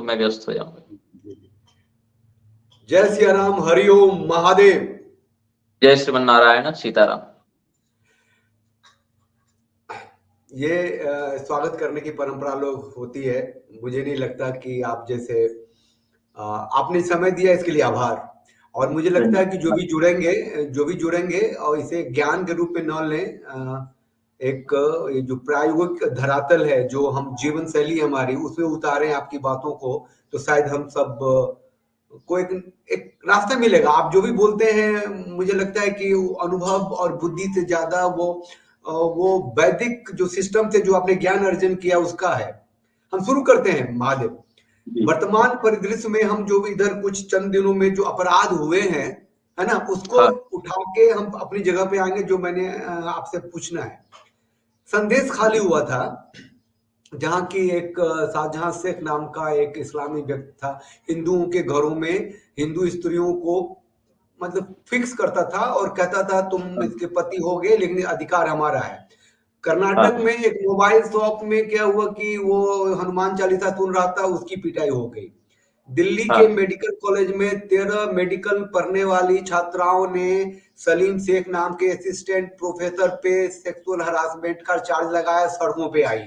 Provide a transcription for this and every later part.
मैं व्यस्त हो जाऊंगा। जय सिया राम, हरिओम महादेव। जय श्रीमन नारायण, सीताराम। ये स्वागत करने की परंपरा लोग होती है। मुझे नहीं लगता कि आप जैसे आपने समय दिया, इसके लिए आभार। और मुझे लगता है कि जो भी जुड़ेंगे और इसे ज्ञान के रूप में न लें, एक ये जो प्रायोगिक धरातल है, जो हम जीवन शैली हमारी, उसमें उतारें आपकी बातों को, तो शायद हम सब को एक रास्ता मिलेगा। आप जो भी बोलते हैं, मुझे लगता है कि अनुभव और बुद्धि से ज्यादा वो वैदिक जो सिस्टम से जो आपने ज्ञान अर्जन किया उसका है। हम शुरू करते हैं महादेव। वर्तमान परिदृश्य में हम जो इधर कुछ चंद दिनों में जो अपराध हुए हैं, है ना, उसको हाँ। उठा के हम अपनी जगह पे आएंगे। जो मैंने आपसे पूछना है, संदेश खाली हुआ था, जहां की एक शाहजहां शेख नाम का एक इस्लामी व्यक्ति था, हिंदुओं के घरों में हिंदू स्त्रियों को मतलब फिक्स करता था और कहता था तुम इसके पति हो गए, लेकिन अधिकार हमारा है। कर्नाटक में एक मोबाइल शॉप में क्या हुआ कि वो हनुमान चालीसा सुन रहा था, उसकी पिटाई हो गई। दिल्ली के मेडिकल कॉलेज में 13 मेडिकल पढ़ने वाली छात्राओं ने सलीम शेख नाम के असिस्टेंट प्रोफेसर पे सेक्सुअल हरासमेंट का चार्ज लगाया, सड़कों पे आई।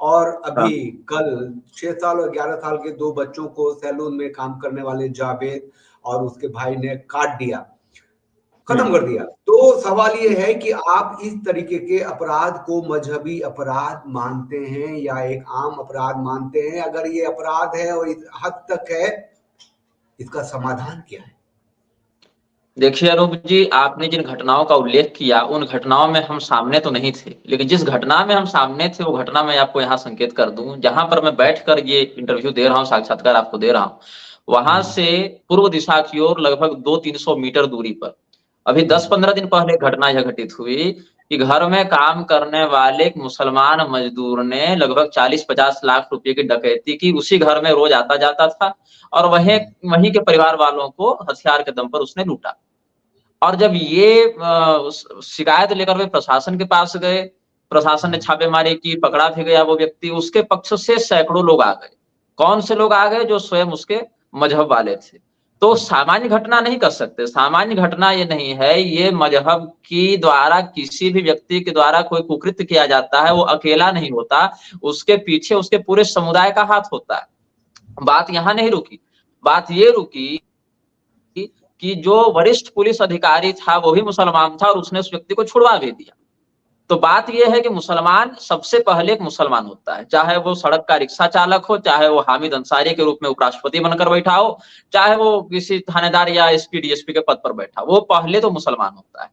और अभी कल 6 साल और 11 साल के 2 बच्चों को सैलून में काम करने वाले जावेद और उसके भाई ने काट दिया, खत्म कर दिया। तो सवाल ये है कि आप इस तरीके के अपराध को मजहबी अपराध मानते हैं या एक आम अपराध मानते हैं? अगर ये अपराध है और इस हद तक है, इसका समाधान क्या है? देखिए अनूप जी, आपने जिन घटनाओं का उल्लेख किया उन घटनाओं में हम सामने तो नहीं थे, लेकिन जिस घटना में हम सामने थे वो घटना मैं आपको यहाँ संकेत कर दूं। जहां पर मैं बैठकर ये इंटरव्यू दे रहा हूँ, साक्षात्कार आपको दे रहा हूँ, वहां से पूर्व दिशा की ओर लगभग 200-300 मीटर दूरी पर अभी 10-15 दिन पहले घटना यह घटित हुई कि घर में काम करने वाले एक मुसलमान मजदूर ने लगभग 40-50 लाख रुपए की डकैती की। उसी घर में रोज आता जाता था और वहीं के परिवार वालों को हथियार के दम पर उसने लूटा। और जब ये शिकायत लेकर वे प्रशासन के पास गए, प्रशासन ने छापेमारी की, पकड़ा भी गया वो व्यक्ति। उसके पक्ष से सैकड़ों लोग आ गए। कौन से लोग आ गए? जो स्वयं उसके मजहब वाले थे। तो सामान्य घटना नहीं कर सकते। सामान्य घटना ये नहीं है, ये मजहब की द्वारा किसी भी व्यक्ति के द्वारा कोई कुकृत्य किया जाता है, वो अकेला नहीं होता, उसके पीछे उसके पूरे समुदाय का हाथ होता है। बात यहां नहीं रुकी, बात ये रुकी कि जो वरिष्ठ पुलिस अधिकारी था वो भी मुसलमान था और उसने उस व्यक्ति को छुड़वा भी दिया। तो बात यह है कि मुसलमान सबसे पहले एक मुसलमान होता है, चाहे वो सड़क का रिक्शा चालक हो, चाहे वो हामिद अंसारी के रूप में उपराष्ट्रपति बनकर बैठा हो, चाहे वो किसी थानेदार या एसपी डीएसपी के पद पर बैठा, वो पहले तो मुसलमान होता है।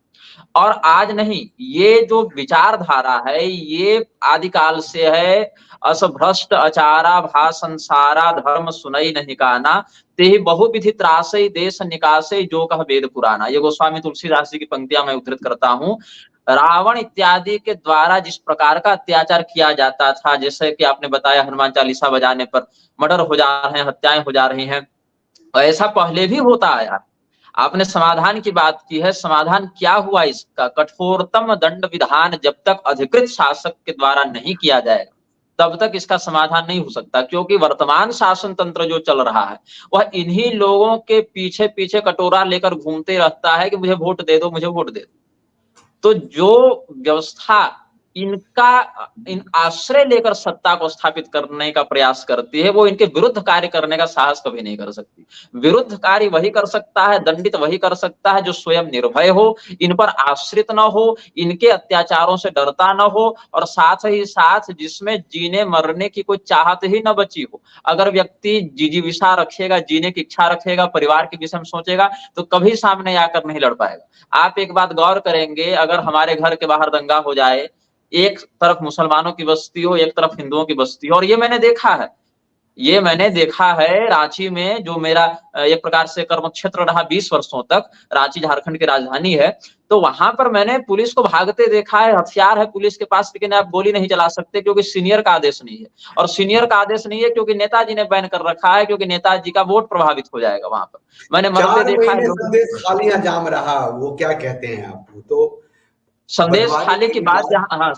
और आज नहीं, ये जो विचारधारा है ये आदिकाल से है। असभ्रष्ट आचारा भा संसारा धर्म सुनई नहीं काना, ते बहुविधि त्रासई देश निकासई जो कह वेद पुराना। ये गोस्वामी तुलसीदास जी की पंक्तियां मैं उद्धृत करता हूँ। रावण इत्यादि के द्वारा जिस प्रकार का अत्याचार किया जाता था, जैसे कि आपने बताया हनुमान चालीसा बजाने पर मर्डर हो जा रहे हैं, हत्याएं हो जा रही हैं, ऐसा पहले भी होता आया। आपने समाधान की बात की है, समाधान क्या हुआ इसका? कठोरतम दंड विधान जब तक अधिकृत शासक के द्वारा नहीं किया जाएगा तब तक इसका समाधान नहीं हो सकता, क्योंकि वर्तमान शासन तंत्र जो चल रहा है वह इन्हीं लोगों के पीछे पीछे कटोरा लेकर घूमते रहता है कि मुझे वोट दे दो, मुझे वोट दे दो। तो जो व्यवस्था इन आश्रय लेकर सत्ता को स्थापित करने का प्रयास करती है, वो इनके विरुद्ध कार्य करने का साहस कभी नहीं कर सकती। विरुद्ध कार्य वही कर सकता है, दंडित वही कर सकता है जो स्वयं निर्भय हो, इन पर आश्रित न हो, इनके अत्याचारों से डरता न हो, और साथ ही साथ जिसमें जीने मरने की कोई चाहत ही न बची हो। अगर व्यक्ति जिजीविषा रखेगा, जीने की इच्छा रखेगा, परिवार के विषय में सोचेगा, तो कभी सामने आकर नहीं लड़ पाएगा। आप एक बात गौर करेंगे, अगर हमारे घर के बाहर दंगा हो जाए, एक तरफ मुसलमानों की बस्ती हो, एक तरफ हिंदुओं की बस्ती हो, और ये मैंने देखा है रांची में, जो मेरा एक प्रकार से कर्म क्षेत्र रहा 20 वर्षों तक। रांची झारखंड की राजधानी है, तो वहां पर मैंने पुलिस को भागते देखा है। हथियार है पुलिस के पास, लेकिन आप गोली नहीं चला सकते क्योंकि सीनियर का आदेश नहीं है। और सीनियर का आदेश नहीं है क्योंकि नेताजी ने बैन कर रखा है, क्योंकि नेताजी का वोट प्रभावित हो जाएगा वहां पर। मैंने मरते 4 देखा है। महीने संदेश खालियां जाम रहा, वो क्या कहते हैं आप? तो संदेश बंटवारे खाली के की बात बाद जहां, हाँ,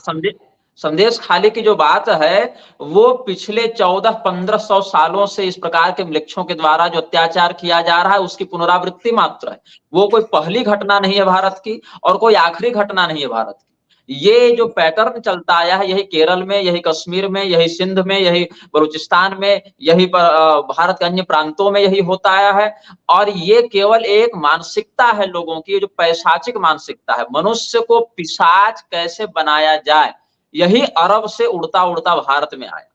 संदेश खाली की जो बात है वो पिछले 1400-1500 सालों से इस प्रकार के मृक्षों के द्वारा जो अत्याचार किया जा रहा है उसकी पुनरावृत्ति मात्र है। वो कोई पहली घटना नहीं है भारत की और कोई आखिरी घटना नहीं है भारत की। ये जो पैटर्न चलता आया है यही केरल में, यही कश्मीर में, यही सिंध में, यही बलूचिस्तान में, यही भारत के अन्य प्रांतों में यही होता आया है। और ये केवल एक मानसिकता है लोगों की, जो पैशाचिक मानसिकता है। मनुष्य को पिशाच कैसे बनाया जाए, यही अरब से उड़ता उड़ता भारत में आया।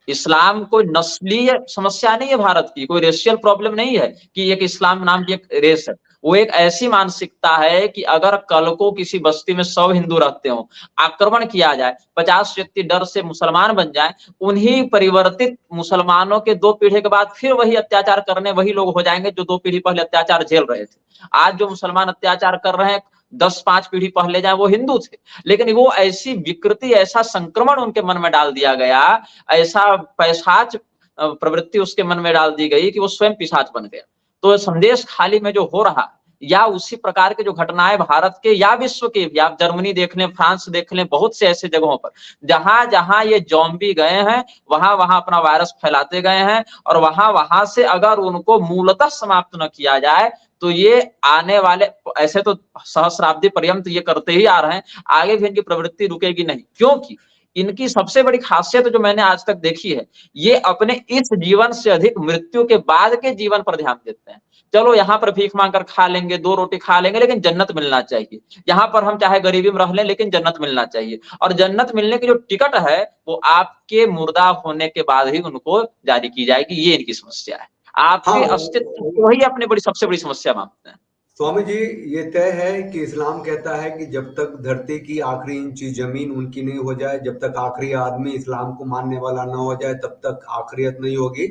इस्लाम कोई नस्लीय समस्या नहीं है भारत की, कोई रेशियल प्रॉब्लम नहीं है कि एक इस्लाम नाम की एक रेस है। वो एक ऐसी मानसिकता है कि अगर कल को किसी बस्ती में 100 हिंदू रहते हो, आक्रमण किया जाए, 50 व्यक्ति डर से मुसलमान बन जाए, उन्हीं परिवर्तित मुसलमानों के 2 पीढ़ी के बाद फिर वही अत्याचार करने वही लोग हो जाएंगे जो 2 पीढ़ी पहले अत्याचार झेल रहे थे। आज जो मुसलमान अत्याचार कर रहे हैं 10-5 पीढ़ी पहले जाए वो हिंदू थे, लेकिन वो ऐसी विकृति, ऐसा संक्रमण उनके मन में डाल दिया गया, ऐसा पैशाच प्रवृत्ति उसके मन में डाल दी गई कि वो स्वयं पिशाच बन गया। तो संदेश खाली में जो हो रहा या उसी प्रकार के जो घटनाएं भारत के या विश्व के भी, आप जर्मनी देख लें, फ्रांस देख लें, बहुत से ऐसे जगहों पर जहां जहां ये ज़ॉम्बी गए हैं वहां वहां अपना वायरस फैलाते गए हैं, और वहां वहां से अगर उनको मूलतः समाप्त न किया जाए तो ये आने वाले, ऐसे तो सहस्राब्दी पर्यंत ये करते ही आ रहे हैं, आगे भी इनकी प्रवृत्ति रुकेगी नहीं। क्योंकि इनकी सबसे बड़ी खासियत जो मैंने आज तक देखी है, ये अपने इस जीवन से अधिक मृत्यु के बाद के जीवन पर ध्यान देते हैं। चलो यहाँ पर भीख मांग कर खा लेंगे, 2 रोटी खा लेंगे, लेकिन जन्नत मिलना चाहिए। यहाँ पर हम चाहे गरीबी में रह लें लेकिन जन्नत मिलना चाहिए। और जन्नत मिलने की जो टिकट है वो आपके मुर्दा होने के बाद ही उनको जारी की जाएगी। ये इनकी समस्या है, आपके हाँ, अस्तित्व को ही अपनी सबसे बड़ी समस्या मानते हैं। स्वामी जी, ये तय है कि इस्लाम कहता है कि जब तक धरती की आखिरी इंची जमीन उनकी नहीं हो जाए, जब तक आखिरी आदमी इस्लाम को मानने वाला ना हो जाए, तब तक आखिरियत नहीं होगी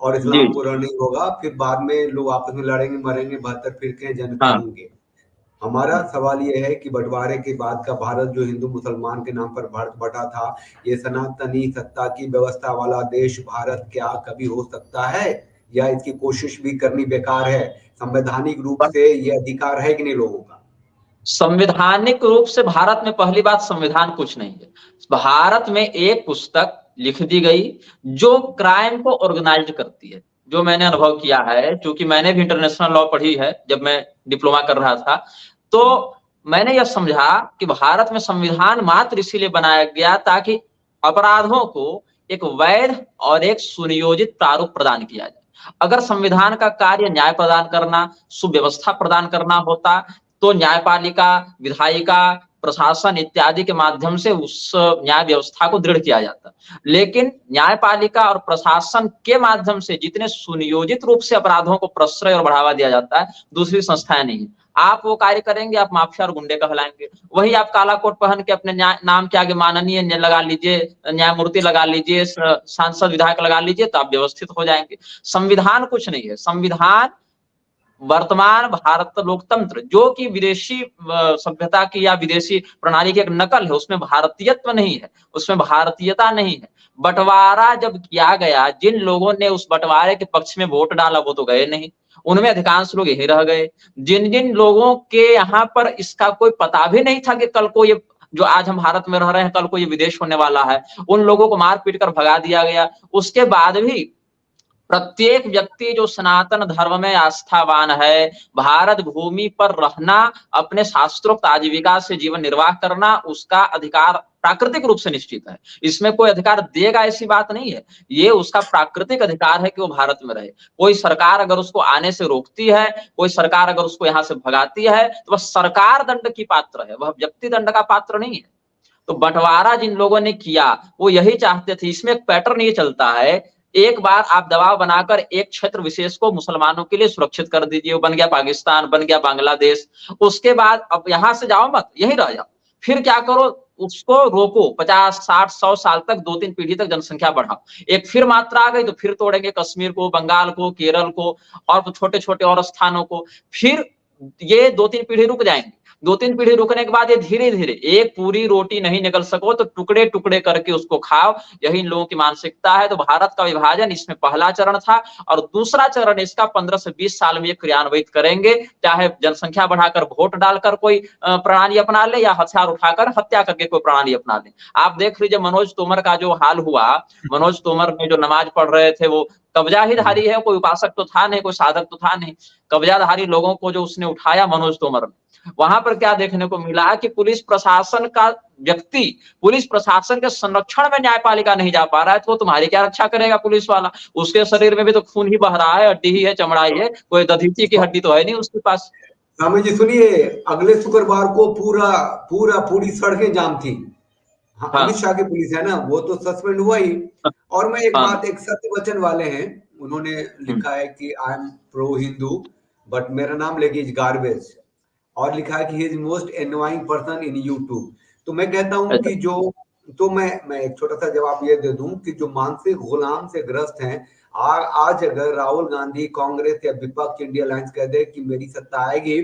और जी इस्लाम पूरा नहीं होगा। फिर बाद में लोग आपस में लड़ेंगे, मरेंगे, 72 फिरके जन्नती हाँ। होंगे। हमारा सवाल ये है कि बंटवारे के बाद का भारत, जो हिंदू मुसलमान के नाम पर भारत बटा था, ये सनातनी सत्ता की व्यवस्था वाला देश भारत क्या कभी हो सकता है, या इसकी कोशिश भी करनी बेकार है? संवैधानिक रूप से ये अधिकार है कि नहीं लोगों का? संवैधानिक रूप से भारत में पहली बात, संविधान कुछ नहीं है। भारत में एक पुस्तक लिख दी गई जो क्राइम को ऑर्गेनाइज करती है, जो मैंने अनुभव किया है, क्योंकि मैंने भी इंटरनेशनल लॉ पढ़ी है जब मैं डिप्लोमा कर रहा था। तो मैंने यह समझा कि भारत में संविधान मात्र इसीलिए बनाया गया ताकि अपराधों को एक वैध और एक सुनियोजित प्रारूप प्रदान किया जाए। अगर संविधान का कार्य न्याय प्रदान करना, सुव्यवस्था प्रदान करना होता तो न्यायपालिका, विधायिका, प्रशासन इत्यादि के माध्यम से उस न्याय व्यवस्था को दृढ़ किया जाता। लेकिन न्यायपालिका और प्रशासन के माध्यम से जितने सुनियोजित रूप से अपराधों को प्रश्रय और बढ़ावा दिया जाता है, दूसरी संस्थाएं नहीं है। आप वो कार्य करेंगे, आप माफिया और गुंडे कहलाएंगे। वही आप काला कोट पहन के अपने नाम के आगे माननीय लगा लीजिए, न्यायमूर्ति लगा लीजिए, सांसद विधायक लगा लीजिए, तो आप व्यवस्थित हो जाएंगे। संविधान कुछ नहीं है। संविधान वर्तमान भारत लोकतंत्र, जो कि विदेशी सभ्यता की या विदेशी प्रणाली की एक नकल है, उसमें भारतीयत्व नहीं है, उसमें भारतीयता नहीं है। बंटवारा जब किया गया, जिन लोगों ने उस बंटवारे के पक्ष में वोट डाला वो तो गए नहीं, उनमें अधिकांश लोग यही रह गए। जिन जिन लोगों के यहाँ पर इसका कोई पता भी नहीं था कि कल को ये जो आज हम भारत में रह रहे हैं, कल को ये विदेश होने वाला है, उन लोगों को मार पीट कर भगा दिया गया। उसके बाद भी प्रत्येक व्यक्ति जो सनातन धर्म में आस्थावान है, भारत भूमि पर रहना, अपने शास्त्रोक्त आजीविका से जीवन निर्वाह करना, उसका अधिकार प्राकृतिक रूप से निश्चित है। इसमें कोई अधिकार देगा ऐसी बात नहीं है, ये उसका प्राकृतिक अधिकार है कि वो भारत में रहे। कोई सरकार अगर उसको आने से रोकती है, कोई सरकार अगर उसको यहाँ से भगाती है, तो वह सरकार दंड की पात्र है, वह व्यक्ति दंड का पात्र नहीं है। तो बंटवारा जिन लोगों ने किया वो यही चाहते थे। इसमें एक पैटर्न ये चलता है, एक बार आप दबाव बनाकर एक क्षेत्र विशेष को मुसलमानों के लिए सुरक्षित कर दीजिए, वो बन गया पाकिस्तान, बन गया बांग्लादेश। उसके बाद अब यहां से जाओ मत, यहीं रह जाओ। फिर क्या करो, उसको रोको, 50, 60, 100 साल तक, 2-3 पीढ़ी तक जनसंख्या बढ़ाओ। एक फिर मात्रा आ गई तो फिर तोड़ेंगे कश्मीर को, बंगाल को, केरल को और छोटे छोटे और स्थानों को। फिर ये 2-3 पीढ़ी रुक जाएंगे, 2-3 पीढ़ी रुकने के बाद ये धीरे धीरे, एक पूरी रोटी नहीं निगल सको तो टुकड़े टुकड़े करके उसको खाओ, यही इन लोगों की मानसिकता है। तो भारत का विभाजन इसमें पहला चरण था, और दूसरा चरण इसका 15 से 20 साल में ये क्रियान्वित करेंगे, चाहे जनसंख्या बढ़ाकर वोट डालकर कोई प्रणाली अपना ले, या हथियार उठाकर हत्या करके कोई प्रणाली अपना ले। आप देख लीजिए मनोज तोमर का जो हाल हुआ, मनोज तोमर ने जो नमाज पढ़ रहे थे वो कब्जा ही धारी है, कोई उपासक तो था नहीं, कोई साधक तो था नहीं, कब्जाधारी लोगों को जो उसने उठाया मनोज तोमर ने, वहां पर क्या देखने को मिला कि पुलिस प्रशासन का व्यक्ति पुलिस प्रशासन के संरक्षण में न्यायपालिका नहीं जा पा रहा है, तो तुम्हारी क्या रक्षा करेगा पुलिस वाला? उसके शरीर में भी तो खून ही बह रहा है, हड्डी ही है, चमड़ा ही है, कोई दधीची की हड्डी तो है नहीं उसके पास। स्वामी जी सुनिए, अगले शुक्रवार को पूरी सड़कें जाम थी। हाँ, हाँ अमित शाह की पुलिस है ना, वो तो सस्पेंड हुआ ही। और मैं एक हाँ। बात, एक सत्य वचन वाले हैं, उन्होंने लिखा है कि I am pro Hindu but मेरा नाम लेके इज गार्बेज, और लिखा है कि he is most annoying person in YouTube. तो मैं कहता हूं कि जो, तो मैं एक छोटा सा जवाब ये दे दूं कि जो मानसिक गुलाम से ग्रस्त हैं, आज अगर राहुल गांधी कांग्रेस या विपक्ष इंडिया अलायंस कह दे कि मेरी सत्ता आएगी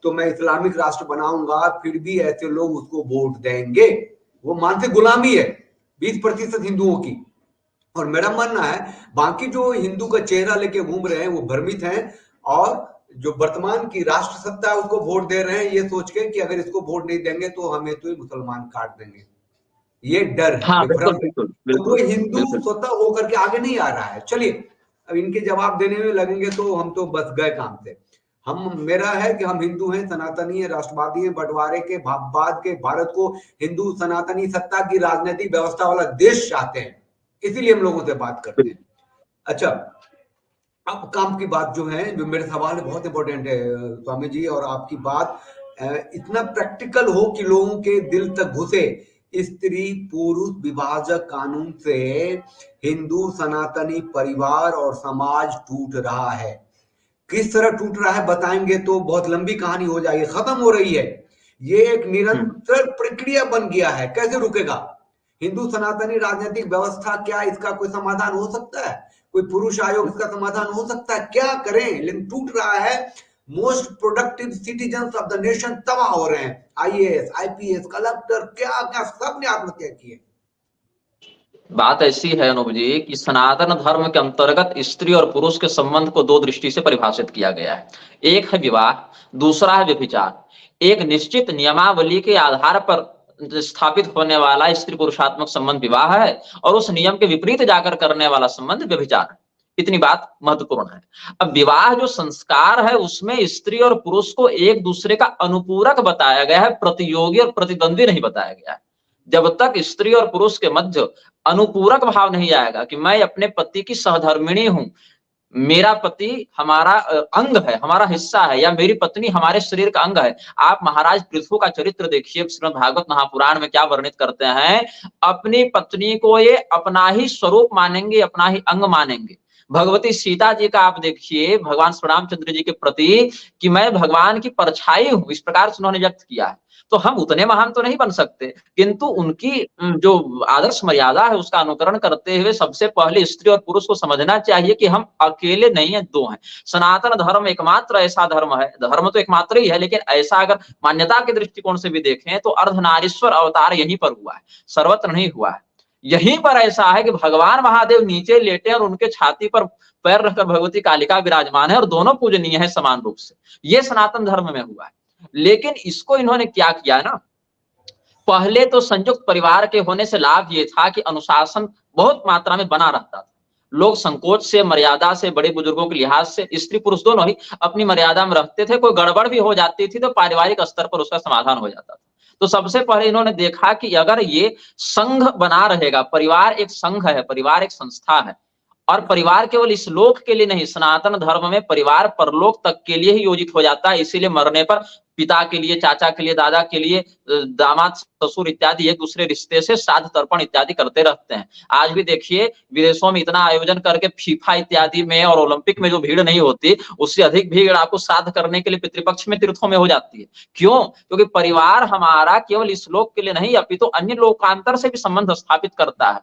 तो मैं इस्लामिक राष्ट्र बनाऊंगा, फिर भी ऐसे लोग उसको वोट देंगे। वो मानसिक गुलामी है 20% हिंदुओं की। और मेरा मानना है बाकी जो हिंदू का चेहरा लेके घूम रहे हैं वो भ्रमित हैं, और जो वर्तमान की राष्ट्र सत्ता है उसको वोट दे रहे हैं ये सोच के कि अगर इसको वोट नहीं देंगे तो हमें तो ही मुसलमान काट देंगे। ये डर है, हाँ ये बिल्कुल भ्रम है। बिल्कुल तो वो बिल्कुल हिंदू बिल्कुल। स्वतः होकर के आगे नहीं आ रहा है। चलिए, अब इनके जवाब देने में लगेंगे तो हम तो बस गए काम से। मेरा है कि हम हिंदू हैं, सनातनी है, राष्ट्रवादी है, बंटवारे के बाद के भारत को हिंदू सनातनी सत्ता की राजनीतिक व्यवस्था वाला देश चाहते हैं, इसीलिए हम लोगों से बात करते हैं। अच्छा, अब काम की बात जो है, जो मेरे सवाल है बहुत इंपॉर्टेंट है स्वामी जी, और आपकी बात इतना प्रैक्टिकल हो कि लोगों के दिल तक घुसे। स्त्री पुरुष विभाजक कानून से हिंदू सनातनी परिवार और समाज टूट रहा है। किस तरह टूट रहा है बताएंगे तो बहुत लंबी कहानी हो जाएगी, खत्म हो रही है। ये एक निरंतर प्रक्रिया बन गया है, कैसे रुकेगा? हिंदू सनातनी राजनीतिक व्यवस्था, क्या इसका कोई समाधान हो सकता है? कोई पुरुष आयोग इसका समाधान हो सकता है? क्या करें, लेकिन टूट रहा है। Most productive citizen of the nation तबाह हो रहे हैं। आईएएस, आईपीएस, कलेक्टर, क्या क्या सब ने आत्महत्या की है। बात ऐसी है अनूप जी कि सनातन धर्म के अंतर्गत स्त्री और पुरुष के संबंध को दो दृष्टि से परिभाषित किया गया है। एक है विवाह, दूसरा है व्यभिचार। एक निश्चित नियमावली के आधार पर स्थापित होने वाला स्त्री पुरुषात्मक संबंध विवाह है, और उस नियम के विपरीत जाकर करने वाला संबंध व्यभिचार है। इतनी बात महत्वपूर्ण है। अब विवाह जो संस्कार है उसमें स्त्री और पुरुष को एक दूसरे का अनुपूरक बताया गया है, प्रतियोगी और प्रतिद्वंदी नहीं बताया गया है। जब तक स्त्री और पुरुष के मध्य अनुपूरक भाव नहीं आएगा कि मैं अपने पति की सहधर्मिणी हूं, मेरा पति हमारा अंग है, हमारा हिस्सा है, या मेरी पत्नी हमारे शरीर का अंग है। आप महाराज पृथु का चरित्र देखिए, श्रीमद् भागवत महापुराण में क्या वर्णित करते हैं। अपनी पत्नी को ये अपना ही स्वरूप मानेंगे, अपना ही अंग मानेंगे। भगवती सीता जी का आप देखिए, भगवान श्री रामचंद्र जी के प्रति कि मैं भगवान की परछाई हूं, इस प्रकार से उन्होंने व्यक्त किया है। तो हम उतने महान तो नहीं बन सकते, किंतु उनकी जो आदर्श मर्यादा है उसका अनुकरण करते हुए सबसे पहले स्त्री और पुरुष को समझना चाहिए कि हम अकेले नहीं है, दो हैं। सनातन धर्म एकमात्र ऐसा धर्म है, धर्म तो एकमात्र ही है, लेकिन ऐसा अगर मान्यता के दृष्टिकोण से भी देखें तो अर्धनारीश्वर अवतार यहीं पर हुआ है, सर्वत्र नहीं हुआ है। यहीं पर ऐसा है कि भगवान महादेव नीचे लेटे और उनके छाती पर पैर रखकर भगवती कालिका विराजमान है, और दोनों पूजनीय है समान रूप से। ये सनातन धर्म में हुआ है। लेकिन इसको इन्होंने क्या किया ना, पहले तो संयुक्त परिवार के होने से लाभ ये था कि अनुशासन बहुत मात्रा में बना रहता था। लोग संकोच से, मर्यादा से, बड़े बुजुर्गों के लिहाज से स्त्री पुरुष दोनों ही अपनी मर्यादा में रहते थे। कोई गड़बड़ भी हो जाती थी तो पारिवारिक स्तर पर उसका समाधान हो जाता था। तो सबसे पहले इन्होंने देखा कि अगर ये संघ बना रहेगा, परिवार एक संघ है, परिवार एक संस्था है, और परिवार केवल इस लोक के लिए नहीं, सनातन धर्म में परिवार परलोक तक के लिए ही योजित हो जाता है। इसीलिए मरने पर पिता के लिए, चाचा के लिए, दादा के लिए, दामाद, ससुर इत्यादि एक दूसरे रिश्ते से श्राद्ध तर्पण इत्यादि करते रहते हैं। आज भी देखिए विदेशों में इतना आयोजन करके फीफा इत्यादि में और ओलंपिक में जो भीड़ नहीं होती, उससे अधिक भीड़ आपको श्राद्ध करने के लिए पितृपक्ष में, तीर्थों में हो जाती है। क्यों? क्योंकि परिवार हमारा केवल इस लोक के लिए नहीं अपितु अन्य लोकांतर से भी संबंध स्थापित करता है।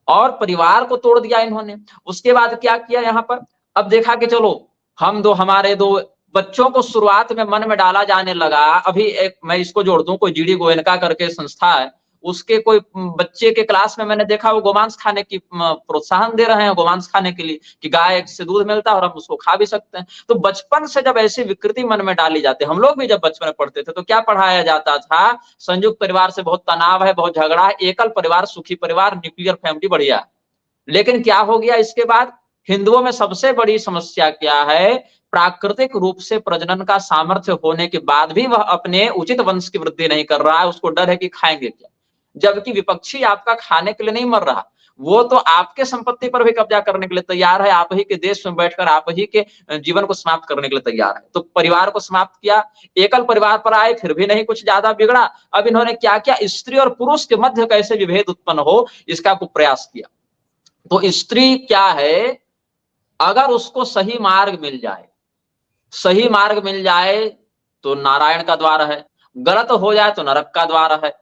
और परिवार को तोड़ दिया इन्होंने। उसके बाद क्या किया यहाँ पर, अब देखा कि चलो हम दो, हमारे दो, बच्चों को शुरुआत में मन में डाला जाने लगा। अभी एक मैं इसको जोड़ दूं, कोई जीडी गोयनका करके संस्था है, उसके कोई बच्चे के क्लास में मैंने देखा वो गोमांस खाने की प्रोत्साहन दे रहे हैं गोमांस खाने के लिए, कि गाय से दूध मिलता है और हम उसको खा भी सकते हैं। तो बचपन से जब ऐसी विकृति मन में डाली जाती है, हम लोग भी जब बचपन में पढ़ते थे तो क्या पढ़ाया जाता था, संयुक्त परिवार से बहुत तनाव है, बहुत झगड़ा है, एकल परिवार सुखी परिवार, न्यूक्लियर फैमिली बढ़िया। लेकिन क्या हो गया इसके बाद, हिंदुओं में सबसे बड़ी समस्या क्या है, प्राकृतिक रूप से प्रजनन का सामर्थ्य होने के बाद भी वह अपने उचित वंश की वृद्धि नहीं कर रहा है, उसको डर है कि खाएंगे क्या। जबकि विपक्षी आपका खाने के लिए नहीं मर रहा, वो तो आपके संपत्ति पर भी कब्जा करने के लिए तैयार है, आप ही के देश में बैठकर आप ही के जीवन को समाप्त करने के लिए तैयार है। तो परिवार को समाप्त किया, एकल परिवार पर आए, फिर भी नहीं कुछ ज्यादा बिगड़ा। अब इन्होंने क्या किया, स्त्री और पुरुष के मध्य कैसे विभेद उत्पन्न हो इसका प्रयास किया। तो स्त्री क्या है, अगर उसको सही मार्ग मिल जाए, सही मार्ग मिल जाए तो नारायण का द्वार है, गलत हो जाए तो नरक का द्वार है।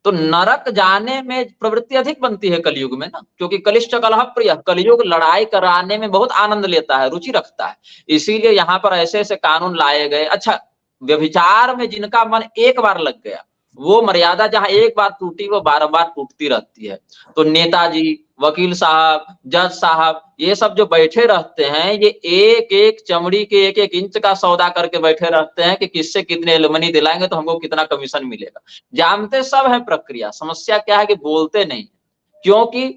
तो नरक जाने में प्रवृत्ति अधिक बनती है कलयुग में ना, क्योंकि कलिष्ठ कलह प्रिय, कलयुग लड़ाई कराने में बहुत आनंद लेता है, रुचि रखता है। इसीलिए यहाँ पर ऐसे ऐसे कानून लाए गए। अच्छा, व्यभिचार में जिनका मन एक बार लग गया, वो मर्यादा जहां एक बार टूटी वो बारंबार टूटती रहती है। तो नेताजी, वकील साहब, जज साहब, ये सब जो बैठे रहते हैं, ये एक एक चमड़ी के एक एक इंच का सौदा करके बैठे रहते हैं कि किससे कितने एलुमनी दिलाएंगे तो हमको कितना कमीशन मिलेगा। जानते सब है प्रक्रिया, समस्या क्या है कि बोलते नहीं, क्योंकि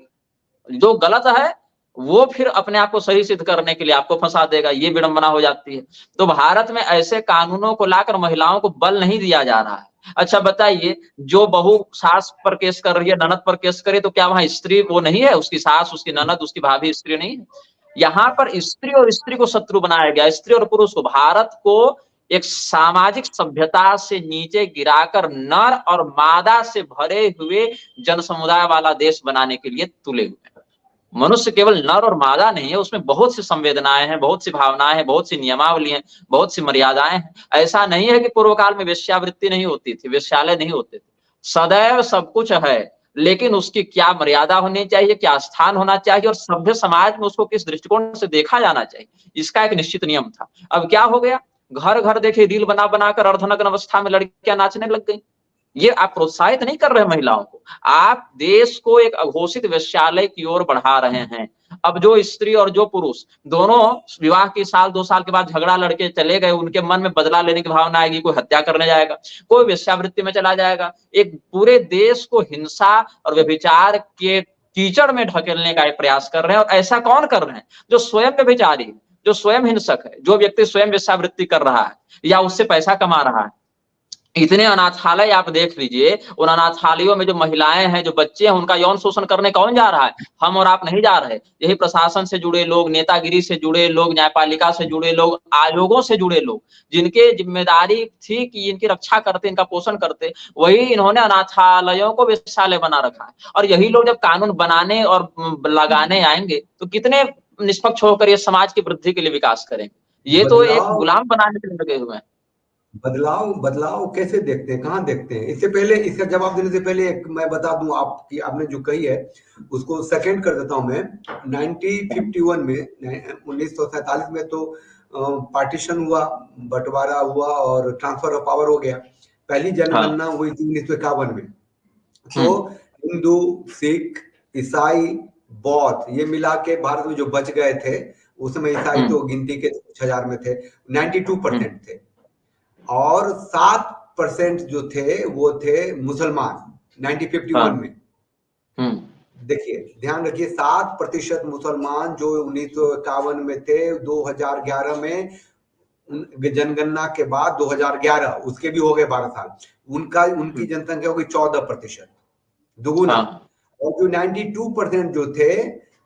जो गलत है वो फिर अपने आप को सही सिद्ध करने के लिए आपको फंसा देगा, ये विडंबना हो जाती है। तो भारत में ऐसे कानूनों को लाकर महिलाओं को बल नहीं दिया जा रहा है। अच्छा बताइए, जो बहू सास पर केस कर रही है, ननद पर केस करे, तो क्या वहां स्त्री वो नहीं है, उसकी सास, उसकी ननद, उसकी भाभी स्त्री नहीं है? यहाँ पर स्त्री और स्त्री को शत्रु बनाया गया, स्त्री और पुरुष को। भारत को एक सामाजिक सभ्यता से नीचे गिराकर नर और मादा से भरे हुए जन समुदाय वाला देश बनाने के लिए तुले हुए हैं। मनुष्य केवल नर और मादा नहीं है, उसमें बहुत सी संवेदनाएं हैं, बहुत सी भावनाएं हैं, बहुत सी नियमावली हैं, बहुत सी मर्यादाएं हैं। ऐसा नहीं है कि पूर्व काल में वेश्यावृत्ति नहीं होती थी, वेश्यालय नहीं होते थे, सदैव सब कुछ है, लेकिन उसकी क्या मर्यादा होनी चाहिए, क्या स्थान होना चाहिए, और सभ्य समाज में उसको किस दृष्टिकोण से देखा जाना चाहिए, इसका एक निश्चित नियम था। अब क्या हो गया, घर घर देखिए रील बना बनाकर अर्धनग्न अवस्था में लड़कियां नाचने लग गई। ये आप प्रोत्साहित नहीं कर रहे महिलाओं को, आप देश को एक अघोषित वेश्यालय की ओर बढ़ा रहे हैं। अब जो स्त्री और जो पुरुष दोनों विवाह के साल 2 साल के बाद झगड़ा लड़के चले गए, उनके मन में बदला लेने की भावना आएगी, कोई हत्या करने जाएगा, कोई वेश्यावृत्ति में चला जाएगा। एक पूरे देश को हिंसा और व्यभिचार के कीचड़ में ढकेलने का प्रयास कर रहे हैं। और ऐसा कौन कर रहे हैं, जो स्वयं व्यभिचारी है, जो स्वयं हिंसक है, जो व्यक्ति स्वयं वेश्यावृत्ति कर रहा है या उससे पैसा कमा रहा है। इतने अनाथालय आप देख लीजिए, उन अनाथालयों में जो महिलाएं हैं, जो बच्चे हैं, उनका यौन शोषण करने कौन जा रहा है, हम और आप नहीं जा रहे। यही प्रशासन से जुड़े लोग, नेतागिरी से जुड़े लोग, न्यायपालिका से जुड़े लोग, आयोगों से जुड़े लोग, जिनके जिम्मेदारी थी कि इनकी रक्षा करते, इनका पोषण करते, वही इन्होंने अनाथालयों को वेश्यालय बना रखा है। और यही लोग जब कानून बनाने और लगाने आएंगे तो कितने निष्पक्ष होकर ये समाज की वृद्धि के लिए विकास करेंगे। ये तो एक गुलाम बनाने के लिए लगे हुए हैं। बदलाव बदलाव कैसे देखते हैं, कहाँ देखते हैं? इससे पहले, इसका जवाब देने से पहले एक मैं बता दूं, आपकी आपने जो कही है उसको सेकंड कर देता हूं मैं। 1951 में 1947 में तो पार्टीशन हुआ, बंटवारा हुआ और ट्रांसफर ऑफ पावर हो गया। पहली जनगणना हुई थी 1951 में। तो हिंदू, सिख, ईसाई, बौद्ध ये मिला के भारत में जो बच गए थे, उस समय ईसाई तो गिनती के कुछ हजार में थे, 92% थे, और 7% जो थे वो थे मुसलमान 1951 में। देखिए, ध्यान रखिए, 7% मुसलमान जो 1951 में थे, 2011 में जनगणना के बाद 2011 उसके भी हो गए 12 साल, उनकी जनसंख्या हो गई 14%, दुगुना। और जो 92% जो थे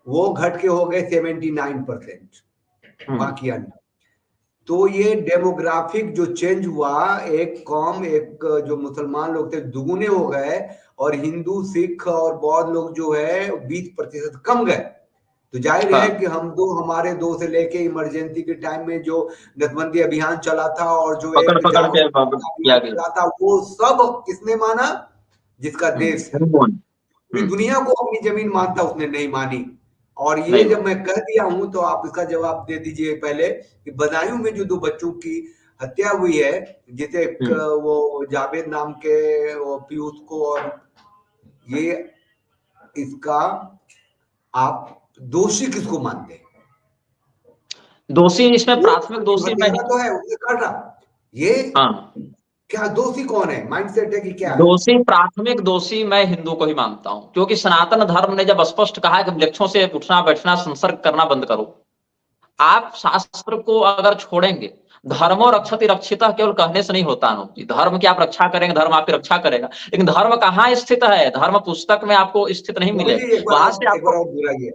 वो घट के हो गए 79%, बाकी अन्य। तो ये डेमोग्राफिक जो चेंज हुआ, एक कौम, एक जो मुसलमान लोग थे दुगुने हो गए, और हिंदू, सिख और बौद्ध लोग जो है 20% कम गए। तो जाहिर है कि हमारे दो से लेके इमरजेंसी के टाइम में जो नसबंदी अभियान चला था और जो एक चला था, वो सब किसने माना? जिसका देश है। पूरी दुनिया को अपनी जमीन मानता, उसने नहीं मानी। और ये नहीं जब मैं कह दिया हूं तो आप इसका जवाब दे दीजिए पहले कि बदायूं में जो 2 बच्चों की हत्या हुई है, जिसे एक वो जावेद नाम के वो पीयूष को, और ये इसका आप दोषी किसको मानते हैं? दोषी इसमें वो प्राथमिक दोषी मैं हत्यारा तो है, उसने काटा। ये हाँ, क्या दोषी कौन है? माइंडसेट है कि क्या है? दोषी प्राथमिक दोषी मैं हिंदू को ही मानता हूं, क्योंकि सनातन धर्म ने जब स्पष्ट कहा कि वृक्षों से उठना बैठना संसर्ग करना बंद करो, आप शास्त्र को अगर छोड़ेंगे, धर्मो रक्षति रक्षिता केवल कहने से नहीं होता अनूप जी। धर्म की आप रक्षा करेंगे, धर्म आपकी रक्षा करेगा, लेकिन धर्म कहाँ स्थित है? धर्म पुस्तक में आपको स्थित नहीं स्वामी जी, मिलेगा, वहां से एक बार आपको। और दोहराइए,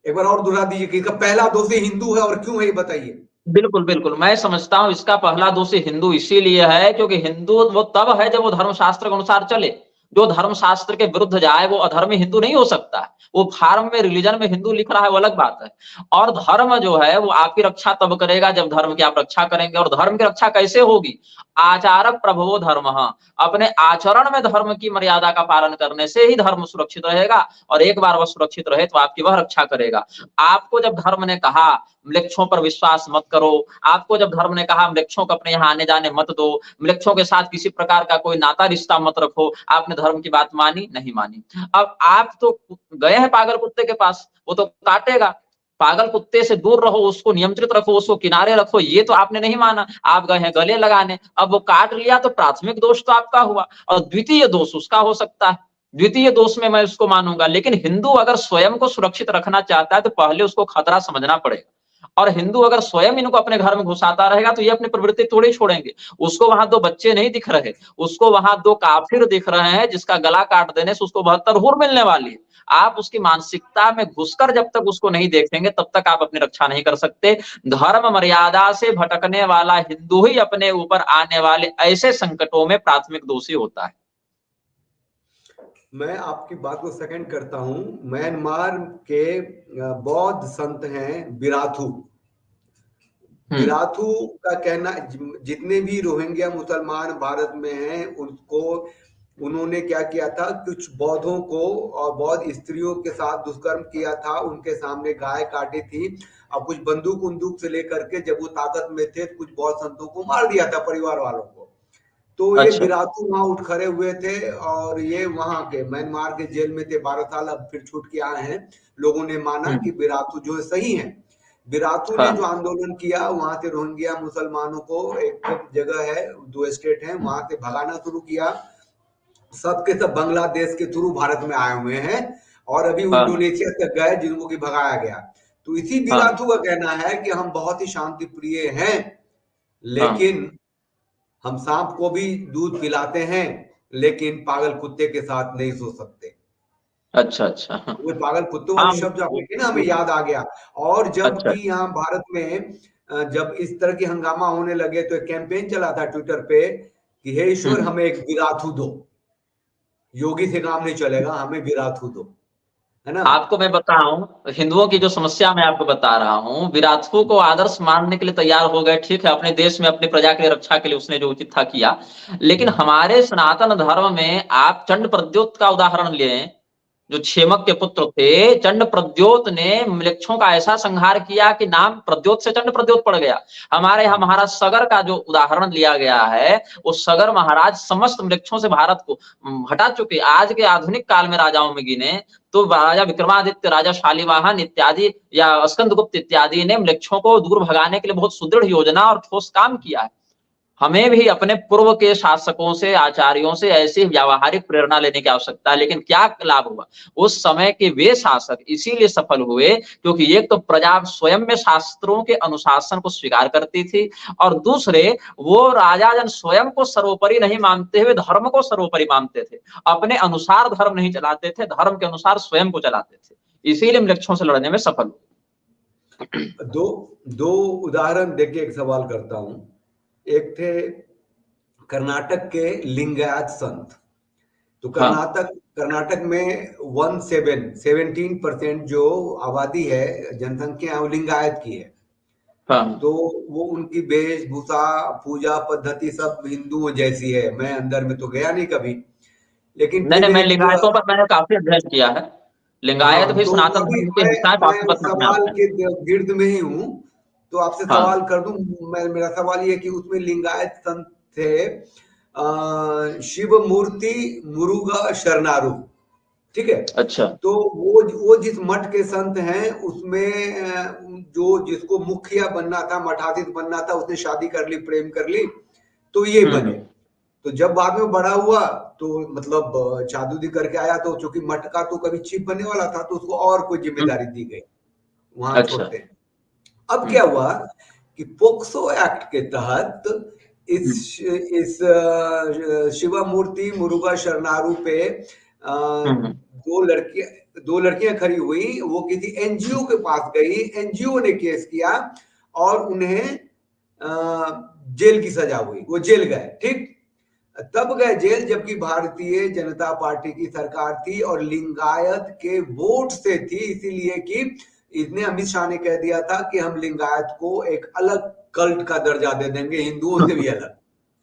एक बार और दोहरा दीजिए कि इसका पहला दोषी हिंदू है और क्यों है, ये बताइए। बिल्कुल बिल्कुल, मैं समझता हूं इसका पहला दोषी हिंदू इसीलिए है क्योंकि हिंदू वो तब है जब वो धर्मशास्त्र के अनुसार चले। जो धर्मशास्त्र के विरुद्ध जाए वो अधर्मी हिंदू नहीं हो सकता है। वो फार्म में रिलीजन में हिंदू लिख रहा है वो अलग बात है। और धर्म जो है वो आपकी रक्षा तब करेगा जब धर्म की आप रक्षा करेंगे। और धर्म की रक्षा कैसे होगी? आचारक प्रभवो धर्म, अपने आचरण में धर्म की मर्यादा का पालन करने से ही धर्म सुरक्षित रहेगा। और एक बार वह सुरक्षित रहे तो आपकी वह रक्षा करेगा। आपको जब धर्म ने कहा वृक्षों पर विश्वास मत करो, आपको जब धर्म ने कहा वृक्षों को अपने यहाँ आने जाने मत दो, वृक्षों के साथ किसी प्रकार का कोई नाता रिश्ता मत रखो, आपने धर्म की बात मानी नहीं मानी? अब आप तो गए हैं पागल कुत्ते के पास, वो तो काटेगा। पागल कुत्ते से दूर रहो, उसको नियंत्रित रखो, उसको किनारे रखो, ये तो आपने नहीं माना। आप गए हैं गले लगाने, अब वो काट लिया तो प्राथमिक दोष तो आपका हुआ और द्वितीय दोष उसका हो सकता है। द्वितीय दोष में मैं उसको मानूंगा। लेकिन हिंदू अगर स्वयं को सुरक्षित रखना चाहता है तो पहले उसको खतरा समझना पड़ेगा। और हिंदू अगर स्वयं इनको अपने घर में घुसाता रहेगा तो ये अपनी प्रवृत्ति थोड़ी छोड़ेंगे। उसको वहां 2 बच्चे नहीं दिख रहे, उसको वहां 2 काफिर दिख रहे हैं जिसका गला काट देने से उसको 72 हूर मिलने वाली है। आप उसकी मानसिकता में घुसकर जब तक उसको नहीं देखेंगे तब तक आप अपनी रक्षा नहीं कर सकते। धर्म मर्यादा से भटकने वाला हिंदू ही अपने ऊपर आने वाले ऐसे संकटों में प्राथमिक दोषी होता है। मैं आपकी बात को सेकंड करता हूं। म्यांमार के बौद्ध संत हैं बिराथू। बिराथू का कहना, जितने भी रोहिंग्या मुसलमान भारत में हैं उनको, उन्होंने क्या किया था, कुछ बौद्धों को और बौद्ध स्त्रियों के साथ दुष्कर्म किया था, उनके सामने गाय काटी थी और कुछ बंदूक उंदूक से लेकर के जब वो ताकत में थे कुछ बौद्ध संतों को मार दिया था, परिवार वालों को। तो ये अच्छा। बिराथू वहां उठ खड़े हुए थे और ये वहां के म्यांमार के जेल में थे 12 साल, अब फिर छूट के आए हैं। लोगों ने माना कि बिराथू जो है सही है। बिराथू ने जो हाँ। आंदोलन किया, वहां से रोहिंग्या मुसलमानों को, एक जगह है 2 स्टेट है, वहां से भगाना शुरू किया। सबके सब बांग्लादेश के थ्रू भारत में आए हुए हैं और अभी हाँ। इंडोनेशिया तक गए जिनको कि भगाया गया। तो इसी हाँ। बिराथू का कहना है कि हम बहुत ही शांति प्रिय हैं, हाँ। लेकिन हम सांप को भी दूध पिलाते हैं, लेकिन पागल कुत्ते के साथ नहीं सो सकते। अच्छा अच्छा। हाँ। वो पागल कुत्तों वाली हाँ। शब्द जो आपने कहा ना, हमें याद आ गया। और जब अच्छा। भी यहाँ भारत में जब इस तरह की हंगामा होने लगे तो एक कैंपेन चला था ट्विटर पे कि हे ईश्वर हमें एक बिराथू दो, योगी से काम नहीं चलेगा, हमें बिराथू दो, है ना। आपको मैं बताऊं, हिंदुओं की जो समस्या मैं आपको बता रहा हूं, विराटों को आदर्श मानने के लिए तैयार हो गए, ठीक है, अपने देश में अपनी प्रजा के लिए रक्षा के लिए उसने जो उचित था किया। लेकिन हमारे सनातन धर्म में आप चंड प्रद्योत का उदाहरण लें, जो क्षेमक के पुत्र थे, चंड प्रद्योत ने म्लेच्छों का ऐसा संहार किया कि नाम प्रद्योत से चंड प्रद्योत पड़ गया। हमारे यहाँ महाराज सगर का जो उदाहरण लिया गया है, वो सगर महाराज समस्त म्लेच्छों से भारत को हटा चुके। आज के आधुनिक काल में राजाओं में गिने तो राजा विक्रमादित्य, राजा शालिवाहन इत्यादि या स्कंदगुप्त इत्यादि ने म्लेच्छों को दूर भगाने के लिए बहुत सुदृढ़ योजना और ठोस काम किया है। हमें भी अपने पूर्व के शासकों से, आचार्यों से ऐसी व्यावहारिक प्रेरणा लेने की आवश्यकता है। लेकिन क्या लाभ हुआ? उस समय के वे शासक इसीलिए सफल हुए क्योंकि एक तो प्रजा स्वयं में शास्त्रों के अनुशासन को स्वीकार करती थी और दूसरे वो राजाजन स्वयं को सर्वोपरि नहीं मानते हुए धर्म को सर्वोपरि मानते थे। अपने अनुसार धर्म नहीं चलाते थे, धर्म के अनुसार स्वयं को चलाते थे। इसीलिए म्लेच्छों से लड़ने में सफल हुए। दो दो उदाहरण देके एक सवाल करता हूं। एक थे कर्नाटक के लिंगायत संत। तो हाँ। कर्नाटक में 17% जो आबादी है, जनसंख्या है, वो लिंगायत की है। हाँ। तो वो उनकी वेशभूषा, पूजा पद्धति सब हिंदुओं जैसी है। मैं अंदर में तो गया नहीं कभी, लेकिन नहीं फिर नहीं, मैं एक लिंगायतों पर मैंने काफी अध्ययन किया है। लिंगायत भी तो सनातन अभी धर्म के हिस्सा है, मैं पाशुपत उस मत में सवाल आते हैं। के गिर्द में ही हूँ, तो आपसे हाँ। सवाल कर दूं। मेरा सवाल ये कि उसमें लिंगायत संत थे शिव मूर्ति मुरुगा शरणारू, ठीक है। अच्छा। तो वो जिस मठ के संत हैं उसमें जो जिसको मुखिया बनना था, मठाधीश बनना था, उसने शादी कर ली, प्रेम कर ली, तो ये बने। हम्म। तो जब बाद में बड़ा हुआ तो मतलब शादी करके आया, तो चूंकि मठ का तो कभी चीफ बनने वाला था, तो उसको और कोई हम्म। जिम्मेदारी दी गई, वहां अच्छा। छोड़ते हैं। अब क्या हम्म। हुआ कि पोक्सो एक्ट के तहत इस हम्म। शिवा मूर्ति मुरुगा शरणारू पे हम्म। दो लड़कियां खड़ी हुई। वो किसी एनजीओ के पास गई, एनजीओ ने केस किया और उन्हें जेल की सजा हुई, वो जेल गए, ठीक। तब गए जेल जबकि भारतीय जनता पार्टी की सरकार थी और लिंगायत के वोट से थी, इसीलिए कि इसने अमित शाह ने कह दिया था कि हम लिंगायत को एक अलग कल्ट का दर्जा दे देंगे, हिंदुओं से भी अलग।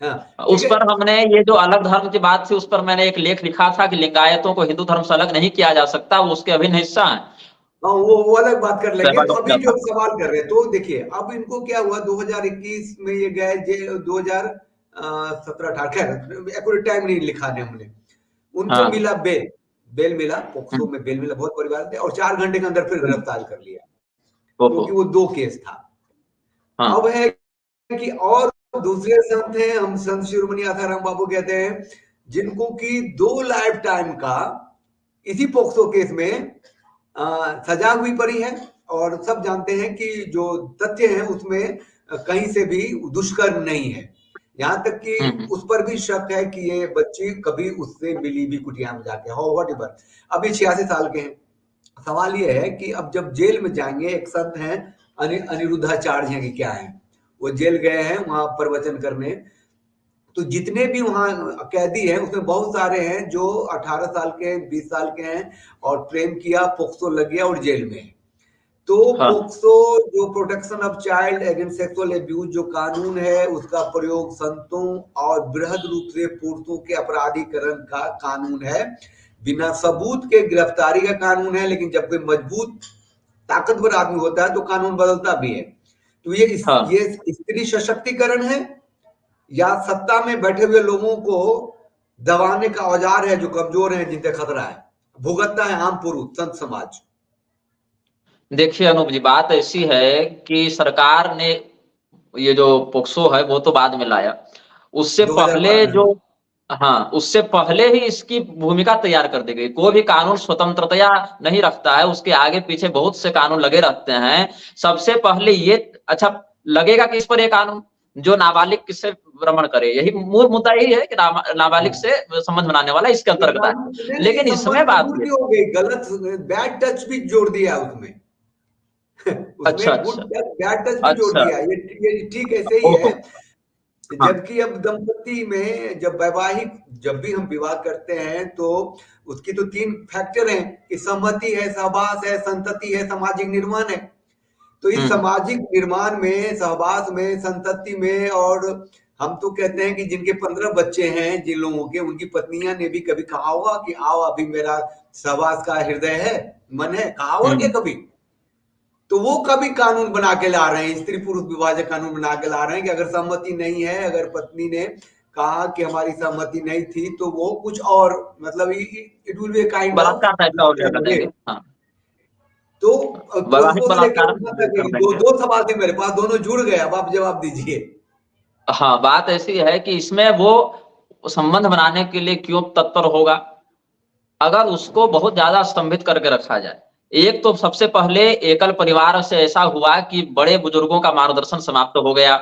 हाँ, ठीक उस है। पर हमने ये जो अलग धर्म की बात थी, उस पर मैंने एक लेख लिखा था कि लिंगायतों को हिंदू धर्म से अलग नहीं किया जा सकता, वो उसके अभिन्न हिस्सा है। हाँ, वो अलग बात कर लेंगे। तो सहमत अभी किया जो था। सवाल कर रहे हैं, तो देखिए अब इनको क्या हुआ, 2021 में ये गए 2017-18, खैर एक्यूरेट टाइम नहीं लिखा ने हमने। उनको हाँ। मिला बेल, बेल मिला, पोक्सो में बेल मिला, बहुत बड़ी बात है। और 4 घंटे के अंदर फिर गिरफ्तार कर लिया, ओहो। क्योंकि वो 2 केस था। अब हाँ। है कि और दूसरे संत हैं, हम संत शिरोमणि आसाराम बाबू कहते हैं, जिनको कि 2 लाइफ टाइम का इसी पोक्सो केस में सजा हुई पड़ी है। और सब जानते हैं कि जो तथ्य है उसमें कहीं से भी दुष्कर्म नहीं है। यहाँ तक कि हम्म। उस पर भी शक है कि ये बच्ची कभी उससे मिली भी कुटिया में जाके, हो वट एवर। अभी 86 साल के हैं। सवाल ये है कि अब जब जेल में जाएंगे, एक संत हैं अनिरुद्धाचार्य हैं कि क्या है, वो जेल गए हैं वहां प्रवचन करने। तो जितने भी वहां कैदी हैं उसमें बहुत सारे हैं जो 18 साल के, 20 साल के हैं और प्रेम किया, पोक्सो लग गया और जेल में है। तो हाँ। पोक्सो जो protection of child against sexual abuse जो कानून है, उसका प्रयोग संतों और बृहद रूप से पुरुषों के अपराधीकरण का कानून है। बिना सबूत के गिरफ्तारी का कानून है, लेकिन जब कोई मजबूत ताकतवर आदमी होता है तो कानून बदलता भी है। तो हाँ। ये स्त्री सशक्तिकरण है या सत्ता में बैठे हुए लोगों को दबाने का औजार है जो कमजोर हैं, जिनसे खतरा है, भुगतता है आम पुरुष संत समाज। देखिए अनूप जी, बात ऐसी है कि सरकार ने ये जो पोक्सो है वो तो बाद में लाया, उससे पहले 2005 जो, में। हाँ, उससे पहले ही इसकी भूमिका तैयार कर दी गई। कोई भी कानून स्वतंत्रता नहीं रखता है, उसके आगे पीछे बहुत से कानून लगे रहते हैं। सबसे पहले ये, अच्छा लगेगा कि इस पर ये कानून जो नाबालिग किससे भ्रमण करे, यही मूल मुद्दा यही है कि नाबालिग से संबंध बनाने वाला इसके ये अंतर्गत कानून है। नहीं, नहीं, लेकिन इसमें संबंध बात दूर ये, की हो गई, गलत बैड टच भी जोड़ दिया उसमें। अच्छा उसमें गुड अच्छा टच बैड टच भी जोड़ अच्छा। दिया। ये ठीक ऐसे ही है। ओहो। हाँ। जबकि अब दंपति में जब वैवाहिक, जब भी हम विवाह करते हैं तो उसकी तो 3 फैक्टर हैं कि सहमति है, सहवास है, संतति है, सामाजिक निर्माण है। तो इस हम्म। सामाजिक निर्माण में, सहवास में, संतति में, और हम तो कहते हैं कि जिनके 15 बच्चे हैं, जिन लोगों के, उनकी पत्नियां ने भी कभी कहा होगा कि आओ अभी मेरा सहवास का हृदय है, मन है, कहा होगा क्या हम्म। कभी? तो वो कभी कानून बना के ला रहे हैं, स्त्री पुरुष विभाजक कानून बना के ला रहे हैं कि अगर सहमति नहीं है, अगर पत्नी ने कहा कि हमारी सहमति नहीं थी, तो वो कुछ और, मतलब it will be a kind of बलात्कार टाइप का हो गया कर देंगे। रेप। हाँ। तो वैवाहिक पोक्सो से लेकर बलात्कार वहां तक कर दो देंगे। दो सवाल थे मेरे पास, दोनों जुड़ गए, अब आप जवाब दीजिए। हाँ, बात ऐसी है कि इसमें वो संबंध बनाने के लिए क्यों तत्पर होगा, अगर उसको बहुत ज्यादा स्तंभित करके रखा जाए। एक तो सबसे पहले एकल परिवार से ऐसा हुआ कि बड़े बुजुर्गों का मार्गदर्शन समाप्त हो गया।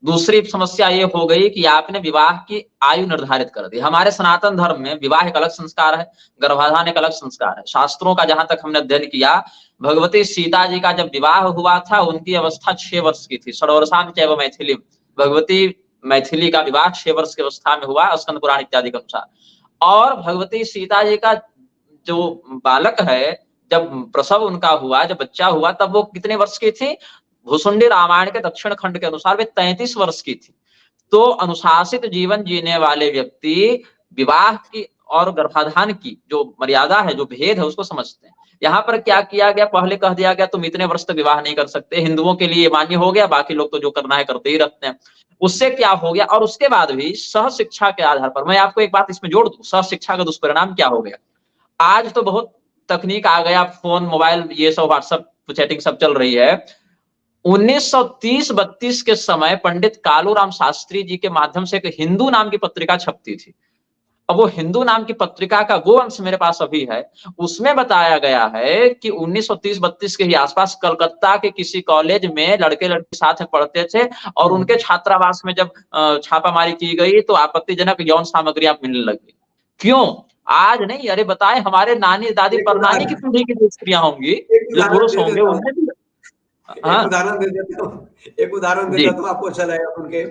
दूसरी समस्या ये हो गई कि आपने विवाह की आयु निर्धारित कर दी। हमारे सनातन धर्म में विवाह एक अलग संस्कार है, गर्भाधान एक अलग संस्कार है। शास्त्रों का जहां तक हमने अध्ययन किया, भगवती सीता जी का जब विवाह हुआ था, उनकी अवस्था 6 वर्ष की थी। षोडवर्षां चैव मैथिली, भगवती मैथिली का विवाह 6 वर्ष की अवस्था में हुआ, स्कंद पुराण इत्यादि के अनुसार। और भगवती सीता जी का जो बालक है, जब प्रसव उनका हुआ, जब बच्चा हुआ, तब वो कितने वर्ष की थी? भुसुंडी रामायण के दक्षिण खंड के अनुसार वे 33 वर्ष की थी। तो अनुशासित जीवन जीने वाले व्यक्ति विवाह की और गर्भाधान की जो मर्यादा है, जो भेद है, उसको समझते हैं। यहाँ पर क्या किया गया, पहले कह दिया गया तुम इतने वर्ष तक विवाह नहीं कर सकते, हिंदुओं के लिए मान्य हो गया, बाकी लोग तो जो करना है करते ही रहते हैं। उससे क्या हो गया, और उसके बाद भी सह शिक्षा के आधार पर मैं आपको एक बात इसमें जोड़ दूं, सह शिक्षा का दुष्परिणाम क्या हो गया। आज तो बहुत तकनीक आ गया, फोन, मोबाइल, ये सब व्हाट्सएप चैटिंग सब चल रही है। 1930-32 के समय पंडित कालूराम शास्त्री जी के माध्यम से एक हिंदू नाम की पत्रिका छपती थी। अब वो हिंदू नाम की पत्रिका का वो अंश मेरे पास अभी है, उसमें बताया गया है कि 1930-32 के ही आसपास कलकत्ता के किसी कॉलेज में लड़के लड़के साथ में पढ़ते थे, और उनके छात्रावास में जब छापामारी की गई तो आपत्तिजनक यौन सामग्री आप मिलने लगी। क्यों? आज नहीं, अरे बताएं, हमारे नानी दादी परनानी की पीढ़ी की जो स्त्रियां होंगी, जो पुरुष होंगे, उनमें भी। हाँ एक उदाहरण दे देता हूँ, एक उदाहरण जी, देता हूँ, आपको अच्छा लगेगा सुन के।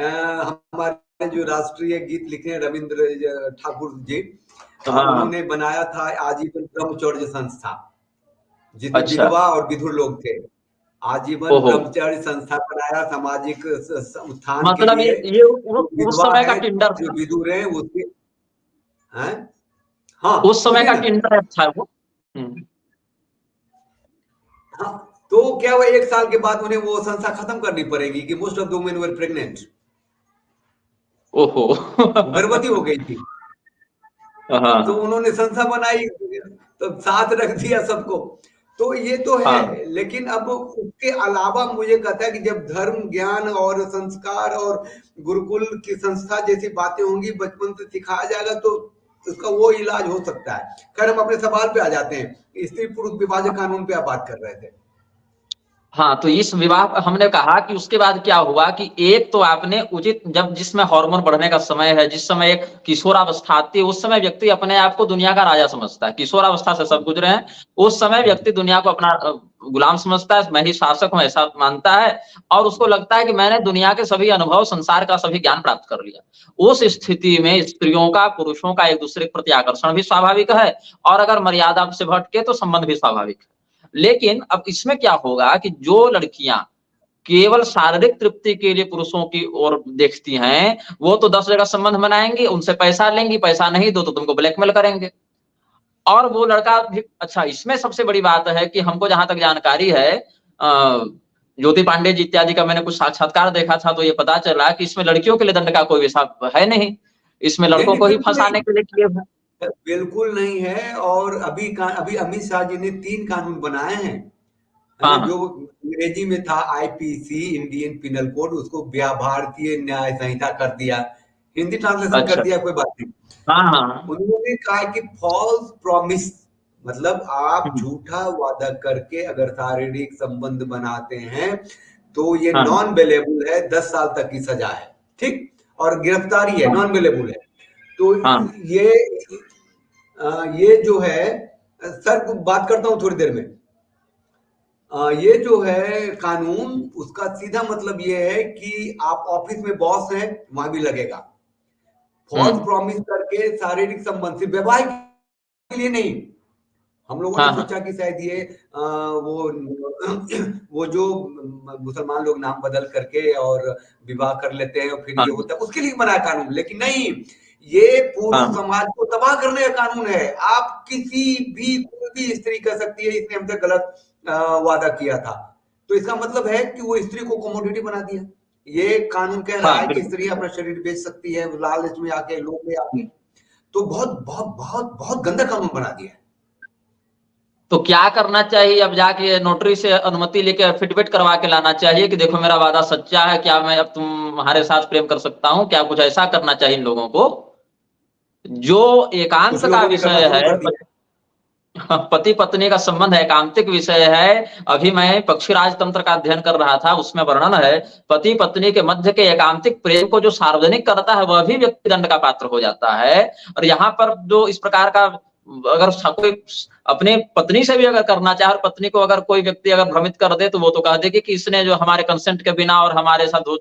हमारे जो राष्ट्रीय गीत लिखे हैं रविंद्र ठाकुर जी, हाँ, उन्होंने बनाया था आजीवन ब्रह्मचर्य संस्था, जितने अच्छा, विधवा और विधुर लोग थे, आजीवन ओहो, ब्रह्मचर्य संस्था बनाया सामाजिक उत्थान के मतलब लिए। ये जो उस विधवा समय का है, टिंडर जो था, विधुर है, उसके हैं। हाँ, उस समय सुनिए का ना। टिंडर था वो। हाँ, तो क्या हुआ, 1 साल के बाद उन्हें वो संस्था खत्म करनी पड़ेगी कि most of the women were pregnant, ओहो वो गर्भवती हो गई थी। तो हाँ, उन्होंने संस्था बनाई, तो साथ रख दिया सबको। तो ये तो है, हाँ, लेकिन अब उसके अलावा मुझे कहता है कि जब धर्म, ज्ञान और संस्कार और गुरुकुल की संस्था जैसी बातें होंगी, बचपन से सिखाया जाएगा, तो उसका वो इलाज हो सकता है। खैर, हम अपने सवाल पे आ जाते हैं, स्त्री पुरुष विभाजन कानून पे आप बात कर रहे थे। हाँ, तो इस विवाह हमने कहा कि उसके बाद क्या हुआ कि एक तो आपने उचित, जब जिसमें हार्मोन बढ़ने का समय है, जिस समय एक किशोरावस्था आती है, उस समय व्यक्ति अपने आप को दुनिया का राजा समझता है। किशोरावस्था से सब गुजरे हैं, उस समय व्यक्ति दुनिया को अपना गुलाम समझता है, मैं ही शासक हूं ऐसा मानता है, और उसको लगता है कि मैंने दुनिया के सभी अनुभव, संसार का सभी ज्ञान प्राप्त कर लिया। उस स्थिति में स्त्रियों का, पुरुषों का एक दूसरे के प्रति आकर्षण भी स्वाभाविक है, और अगर मर्यादा से भटके तो संबंध भी स्वाभाविक है। लेकिन अब इसमें क्या होगा कि जो लड़कियां केवल शारीरिक तृप्ति के लिए पुरुषों की ओर देखती हैं, वो तो 10 जगह संबंध बनाएंगी, उनसे पैसा लेंगी, पैसा नहीं दो तो तुमको ब्लैकमेल करेंगे। और वो लड़का भी, अच्छा इसमें सबसे बड़ी बात है कि हमको जहां तक जानकारी है, ज्योति पांडे जी इत्यादि का मैंने कुछ साक्षात्कार देखा था, तो ये पता चला कि इसमें लड़कियों के लिए दंड का कोई हिसाब है नहीं, इसमें नहीं लड़कों नहीं, को ही बिल्कुल नहीं, फंसाने के लिए किए हुए। बिल्कुल नहीं है। और अभी अमित शाह जी ने 3 कानून बनाए हैं, है ना? हाँ, जो अंग्रेजी में था आईपीसी, इंडियन पिनल कोड, उसको भारतीय न्याय संहिता कर दिया, हिंदी ट्रांसलेशन कर अच्छा, दिया, कोई बात नहीं। हाँ हाँ, उन्होंने कहा कि फॉल्स प्रॉमिस, मतलब आप हम्म, झूठा वादा करके अगर शारीरिक संबंध बनाते हैं, तो ये हाँ, नॉन बेलेबल है, 10 साल तक की सजा है, ठीक, और गिरफ्तारी है, हाँ, नॉन बेलेबल है। तो हाँ, ये ये जो है, सर बात करता हूं थोड़ी देर में। ये जो है कानून, उसका सीधा मतलब ये है कि आप ऑफिस में बॉस हैं, वहां भी लगेगा। फॉल्स हम्म, प्रॉमिस करके शारीरिक संबंध, सिर्फ वैवाहिक के लिए नहीं। हम लोगों ने हाँ, हाँ, सोचा कि शायद ये वो वो जो मुसलमान लोग नाम बदल करके और विवाह कर लेते हैं और फिर हाँ, ये होता है, उसके लिए बना कानून, लेकिन नहीं, ये पूर्ण हाँ, समाज को तबाह करने का कानून है। आप किसी भी, कोई भी स्त्री कह सकती है इसने हमसे गलत वादा किया था, तो इसका मतलब है कि वो स्त्री को कमोडिटी बना दिया। ये कानून कह रहा हाँ, है कि बिल्कुल, स्त्री अपना शरीर बेच सकती है लालच में आके, लोभ में आके। हम्म। तो बहुत बहुत बहुत बहुत गंदा कानून बना दिया है। तो क्या करना चाहिए, अब जाके नोटरी से अनुमति लेके एफिडेविट करवा के लाना चाहिए कि देखो मेरा वादा सच्चा है, क्या मैं अब तुम्हारे साथ प्रेम कर सकता हूँ, क्या कुछ ऐसा करना चाहिए इन लोगों को। जो एकांत कुछ का लोगों ने करना विषय शुरू है, कर दिया है। पति पत्नी का संबंध एकांतिक विषय है। अभी मैं पक्षी राजतंत्र का अध्ययन कर रहा था, उसमें वर्णन है पति पत्नी के मध्य के एकांतिक प्रेम को जो सार्वजनिक करता है वह भी व्यक्ति दंड का पात्र हो जाता है। और यहाँ पर जो इस प्रकार का, अगर कोई अपने पत्नी से भी अगर करना चाहे और पत्नी को अगर कोई व्यक्ति अगर भ्रमित कर दे, तो वो तो कह देगी कि इसने जो हमारे कंसेंट के बिना और हमारे साथ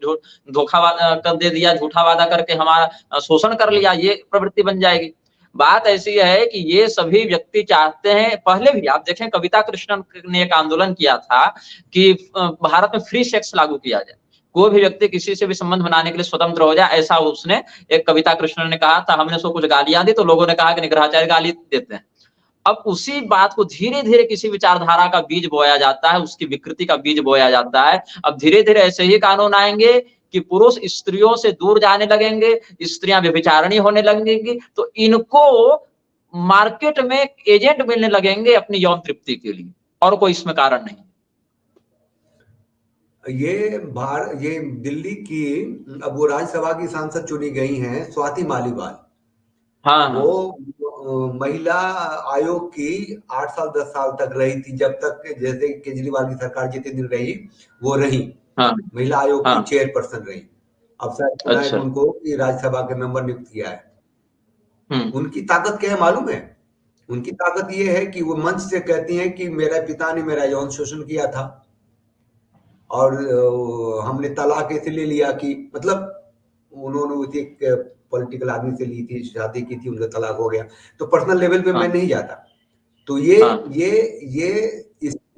धोखा कर दे दिया, झूठा वादा करके हमारा शोषण कर लिया, ये प्रवृत्ति बन जाएगी। बात ऐसी है कि ये सभी व्यक्ति चाहते हैं, पहले भी आप देखें कविता कृष्णन ने एक आंदोलन किया था कि भारत में फ्री सेक्स लागू किया जाए। कोई भी व्यक्ति किसी से भी संबंध बनाने के लिए स्वतंत्र हो जाए, ऐसा उसने एक कविता कृष्ण ने कहा था। हमने उसको कुछ गालियां दी तो लोगों ने कहा कि निग्रहाचार्य गाली देते हैं। अब उसी बात को धीरे धीरे किसी विचारधारा का बीज बोया जाता है, उसकी विकृति का बीज बोया जाता है। अब धीरे धीरे ऐसे ही कानून आएंगे कि पुरुष स्त्रियों से दूर जाने लगेंगे, स्त्रियां व्यभिचारिणी होने लगेंगी, तो इनको मार्केट में एजेंट मिलने लगेंगे अपनी यौन तृप्ति के लिए, और कोई इसमें कारण नहीं। ये दिल्ली की, अब वो राज्यसभा की सांसद चुनी गई हैं स्वाति मालीवाल। हाँ, वो महिला आयोग की 8 साल 10 साल तक रही थी, जब तक जैसे केजरीवाल की सरकार जितने दिन रही वो रही। हाँ, महिला आयोग हाँ, की चेयरपर्सन रही। अब शायद सुना है अच्छा, उनको कि राज्यसभा के मेंबर नियुक्त किया है। उनकी ताकत क्या है मालूम है? उनकी ताकत ये है कि वो मंच से कहती हैं कि मेरे पिता ने मेरा यौन शोषण किया था और हमने तलाक इसलिए लिया कि, मतलब उन्होंने एक पॉलिटिकल आदमी से ली थी, शादी की थी, उनका तलाक हो गया। तो पर्सनल लेवल पे मैं नहीं जाता। तो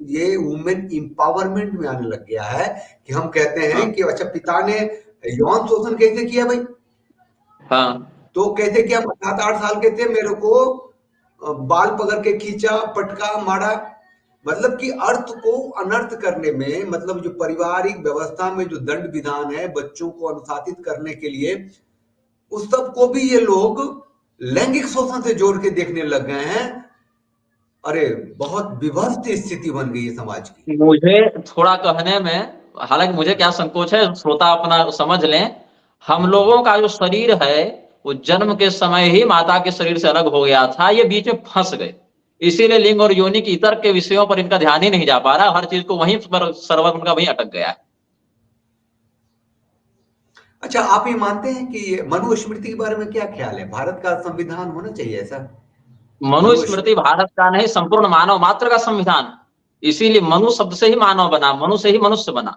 ये वुमेन एम्पावरमेंट में आने लग गया है कि हम कहते हैं कि अच्छा पिता ने यौन शोषण कैसे किया भाई? तो कैसे किया? 7-8 साल के थे, मेरे को बाल पकड़ के खींचा, पटका, मारा। मतलब कि अर्थ को अनर्थ करने में, मतलब जो पारिवारिक व्यवस्था में जो दंड विधान है बच्चों को अनुशासित करने के लिए, उस सब को भी ये लोग लैंगिक शोषण से जोड़ के देखने लग गए हैं। अरे बहुत विभत्स स्थिति बन गई है समाज की। मुझे थोड़ा कहने में, हालांकि मुझे क्या संकोच है, श्रोता अपना समझ लें। हम लोगों का जो शरीर है वो जन्म के समय ही माता के शरीर से अलग हो गया था, ये बीच में फंस गए। इसीलिए लिंग और योनि की इतर के विषयों पर इनका ध्यान ही नहीं जा पा रहा, हर चीज को वहीं पर सर्वर उनका वहीं अटक गया है। अच्छा, आप ये मानते हैं कि मनुस्मृति के बारे में क्या ख्याल है? भारत का संविधान होना चाहिए ऐसा? मनुस्मृति भारत का नहीं, संपूर्ण मानव मात्र का संविधान। इसीलिए मनु शब्द से ही मानव बना, मनु से ही मनुष्य बना।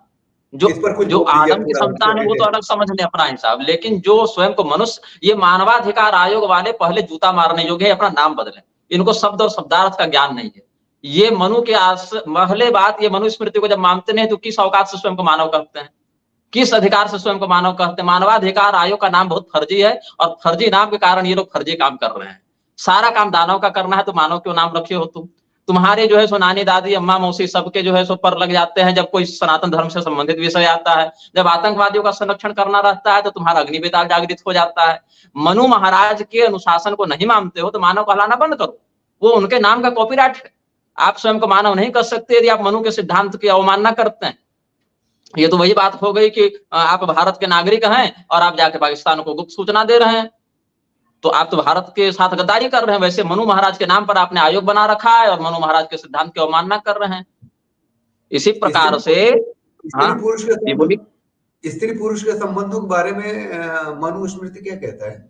जो आदम की संतान है वो तो अलग समझ लें अपना हिसाब, लेकिन जो स्वयं को मनुष्य, ये मानवाधिकार आयोग वाले पहले जूता मारने योग्य है, अपना नाम बदलें। इनको शब्द और शब्दार्थ का ज्ञान नहीं है। ये मनु के पहले बात, ये मनुस्मृति को जब मानते नहीं तो किस औकात से स्वयं को मानव कहते हैं? किस अधिकार से स्वयं को मानव कहते हैं? मानवाधिकार आयोग का नाम बहुत फर्जी है, और फर्जी नाम के कारण ये लोग फर्जी काम कर रहे हैं। सारा काम दानव का करना है तो मानव क्यों नाम रखे हो तुम? तुम्हारे जो है सो नानी दादी अम्मा मौसी सबके जो है सो पर लग जाते हैं जब कोई सनातन धर्म से संबंधित विषय आता है। जब आतंकवादियों का संरक्षण करना रहता है तो तुम्हारा अग्निवेद जागृत हो जाता है। मनु महाराज के अनुशासन को नहीं मानते हो तो मानव कहलाना बंद करो, वो उनके नाम का कॉपीराइट है। आप स्वयं को मानव नहीं कर सकते यदि आप मनु के सिद्धांत की अवमानना करते हैं। ये तो वही बात हो गई कि आप भारत के नागरिक हैं और आप जाके पाकिस्तान को गुप्त सूचना दे रहे हैं, तो आप तो भारत के साथ गद्दारी कर रहे हैं। वैसे मनु महाराज के नाम पर आपने आयोग बना रखा है और मनु महाराज के सिद्धांत की अवमानना कर रहे हैं। इसी प्रकार से स्त्री पुरुष के संबंधों के बारे में मनुस्मृति क्या कहता है?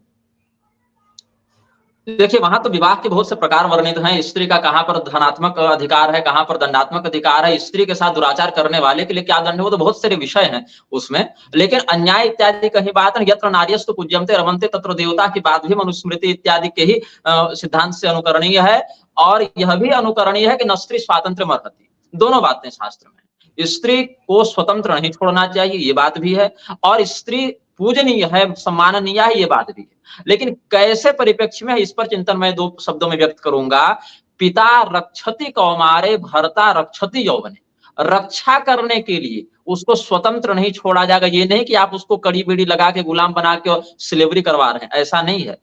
देखिए, वहां तो विवाह के बहुत से प्रकार वर्णित हैं। स्त्री का कहां पर धनात्मक अधिकार है, कहां पर दंडात्मक अधिकार है, स्त्री के साथ दुराचार करने वाले के लिए क्या दंड है, वो तो बहुत सारे विषय हैं उसमें। लेकिन अन्याय इत्यादि कहीं बात है, यत्र नार्यस्तु पूज्यन्ते रमन्ते तत्र देवता की बात भी मनुस्मृति इत्यादि के ही सिद्धांत से अनुकरणीय है। और यह भी अनुकरणीय है कि न स्त्री स्वातंत्र्य मर्हति, दोनों बातें शास्त्र में। स्त्री को स्वतंत्र नहीं छोड़ना चाहिए, ये बात भी है, और स्त्री पूजनीय है, सम्माननीय है, ये बात भी है। लेकिन कैसे परिप्रेक्ष्य में, इस पर चिंतन मैं 2 शब्दों में व्यक्त करूंगा। पिता रक्षति कौमारे भर्ता रक्षति यौवने, रक्षा करने के लिए उसको स्वतंत्र नहीं छोड़ा जाएगा। ये नहीं कि आप उसको कड़ी बीड़ी लगा के गुलाम बना के स्लेवरी करवा रहे हैं, ऐसा नहीं है।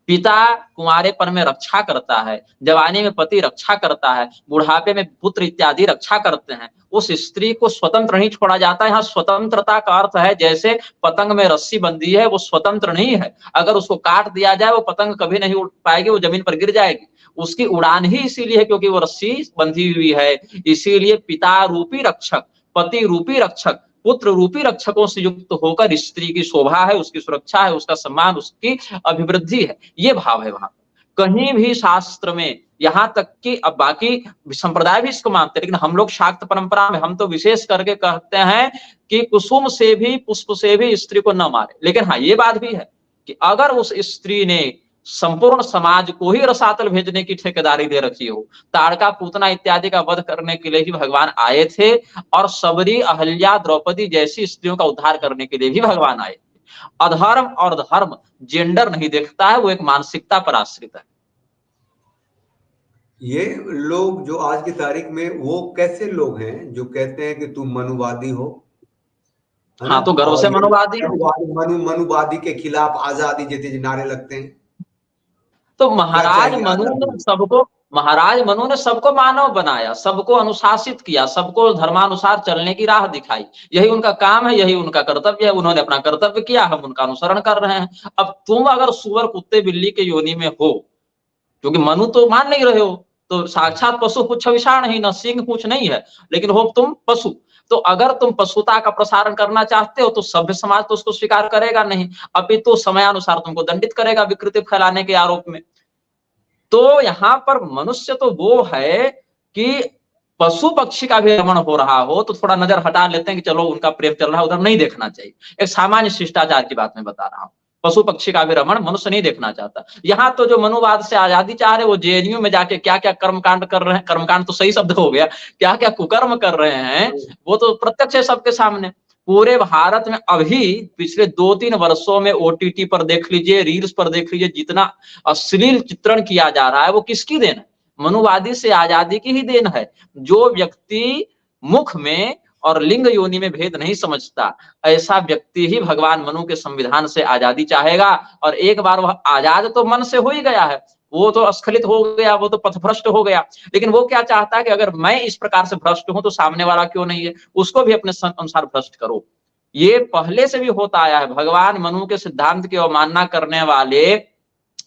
पिता कुंवारेपन में रक्षा करता है, जवानी में पति रक्षा करता है, बुढ़ापे में पुत्र इत्यादि रक्षा करते हैं। उस स्त्री को स्वतंत्र नहीं छोड़ा जाता है। यहाँ स्वतंत्रता का अर्थ है जैसे पतंग में रस्सी बंधी है, वो स्वतंत्र नहीं है। अगर उसको काट दिया जाए वो पतंग कभी नहीं उड़ पाएगी, वो जमीन पर गिर जाएगी। उसकी उड़ान ही इसीलिए है क्योंकि वो रस्सी बंधी हुई है। इसीलिए पिता रूपी रक्षक, पति रूपी रक्षक, पुत्र रूपी रक्षकों से युक्त होकर स्त्री की शोभा है, उसकी सुरक्षा है, उसका सम्मान, उसकी अभिवृद्धि है, ये भाव है वहां। कहीं भी शास्त्र में, यहां तक कि अब बाकी संप्रदाय भी इसको मानते हैं, लेकिन हम लोग शाक्त परंपरा में हम तो विशेष करके कहते हैं कि कुसुम से भी पुष्प से भी स्त्री को न मारे। लेकिन हाँ, ये बात भी है कि अगर उस स्त्री ने संपूर्ण समाज को ही रसातल भेजने की ठेकेदारी दे रखी हो। ताड़का पूतना इत्यादि का वध करने के लिए ही भगवान आए थे, और सबरी, अहल्या, द्रौपदी जैसी स्त्रियों का उद्धार करने के लिए भी भगवान आए थे। अधर्म और धर्म जेंडर नहीं देखता है, वो एक मानसिकता पर आश्रित है। ये लोग जो आज की तारीख में, वो कैसे लोग हैं जो कहते हैं कि तुम मनुवादी हो, है ना? हाँ, तो गर्व और से ये मनुवादी है। मनुवादी के खिलाफ आजादी जैसे नारे लगते हैं। तो क्या महाराज चाहिए मनु ने आजादी? सबको महाराज मनु ने सबको मानव बनाया, सबको अनुशासित किया, सबको धर्मानुसार चलने की राह दिखाई। यही उनका काम है, यही उनका कर्तव्य है। उन्होंने अपना कर्तव्य किया, हम उनका अनुसरण कर रहे हैं। अब तुम अगर सुअर, कुत्ते, बिल्ली के योनि में हो, क्योंकि मनु तो मान नहीं रहे हो, तो साक्षात पशु पुच्छ विषाण ही, न सिंह पूछ नहीं है, लेकिन हो तुम पशु। तो अगर तुम पशुता का प्रसारण करना चाहते हो तो सभ्य समाज तो उसको स्वीकार करेगा नहीं, अपितु समयानुसार तुमको दंडित करेगा विकृति फैलाने के आरोप में। तो यहाँ पर मनुष्य तो वो है कि पशु पक्षी का भी रमण हो रहा हो तो थोड़ा नजर हटा लेते हैं कि चलो उनका प्रेम चल रहा है, उधर नहीं देखना चाहिए। एक सामान्य शिष्टाचार की बात मैं बता रहा हूँ। पशु पक्षी का भी रमण मनुष्य नहीं देखना चाहता। यहाँ तो जो मनुवाद से आजादी चाह रहे, वो जेएनयू में जाके क्या क्या कर्मकांड कर रहे हैं, कर्मकांड तो सही शब्द हो गया, क्या क्या कुकर्म कर रहे हैं, वो तो प्रत्यक्ष है सबके सामने। पूरे भारत में अभी पिछले 2-3 वर्षों में ओटीटी पर देख लीजिए, रील्स पर देख लीजिए, जितना अश्लील चित्रण किया जा रहा है, वो किसकी देन है? मनुवादी से आजादी की ही देन है। जो व्यक्ति मुख में और लिंग योनि में भेद नहीं समझता, ऐसा व्यक्ति ही भगवान मनु के संविधान से आजादी चाहेगा। और एक बार वह आजाद तो मन से हो ही गया है, वो तो अस्खलित हो गया, वो तो पथभ्रष्ट हो गया। लेकिन वो क्या चाहता है कि अगर मैं इस प्रकार से भ्रष्ट हूं तो सामने वाला क्यों नहीं है, उसको भी अपने अनुसार भ्रष्ट करो। ये पहले से भी होता आया है। भगवान मनु के सिद्धांत की अवमानना करने वाले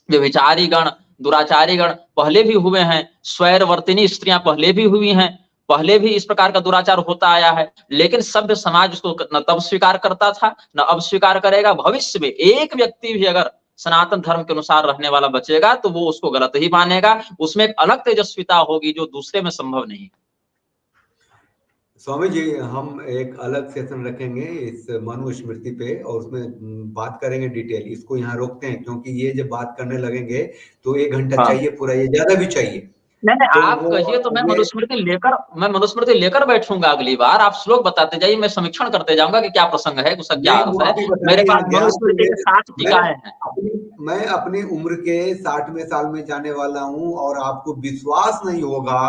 व्यभिचारी गण, दुराचारी गण पहले भी हुए हैं, स्वैरवर्तिनी स्त्रियां पहले भी हुई हैं, पहले भी इस प्रकार का दुराचार होता आया है। लेकिन सभ्य समाज उसको न तब स्वीकार करता था, न अब स्वीकार करेगा। भविष्य में एक व्यक्ति भी अगर सनातन धर्म के अनुसार रहने वाला बचेगा तो वो उसको गलत ही मानेगा। उसमें एक अलग तेजस्विता होगी जो दूसरे में संभव नहीं। स्वामी जी, हम एक अलग सेशन रखेंगे इस मनु स्मृति पे, और उसमें बात करेंगे डिटेल। इसको यहाँ रोकते हैं, क्योंकि ये जब बात करने लगेंगे तो 1 घंटा हाँ। चाहिए पूरा, ये ज्यादा भी चाहिए। नहीं, तो आप वो कहिए तो मैं ये मनुस्मृति लेकर बैठूंगा अगली बार। आप श्लोक बताते जाइए, मैं समीक्षण करते जाऊंगा कि क्या प्रसंग है, उसका क्या नहीं, वो अर्थ है। आप ही मेरे बताइए पास यहाँ ध्यान से। मनुस्मृति के 60 टीकाएं हैं। मैं अपनी उम्र के 60वें साल में जाने वाला हूँ, और आपको विश्वास नहीं होगा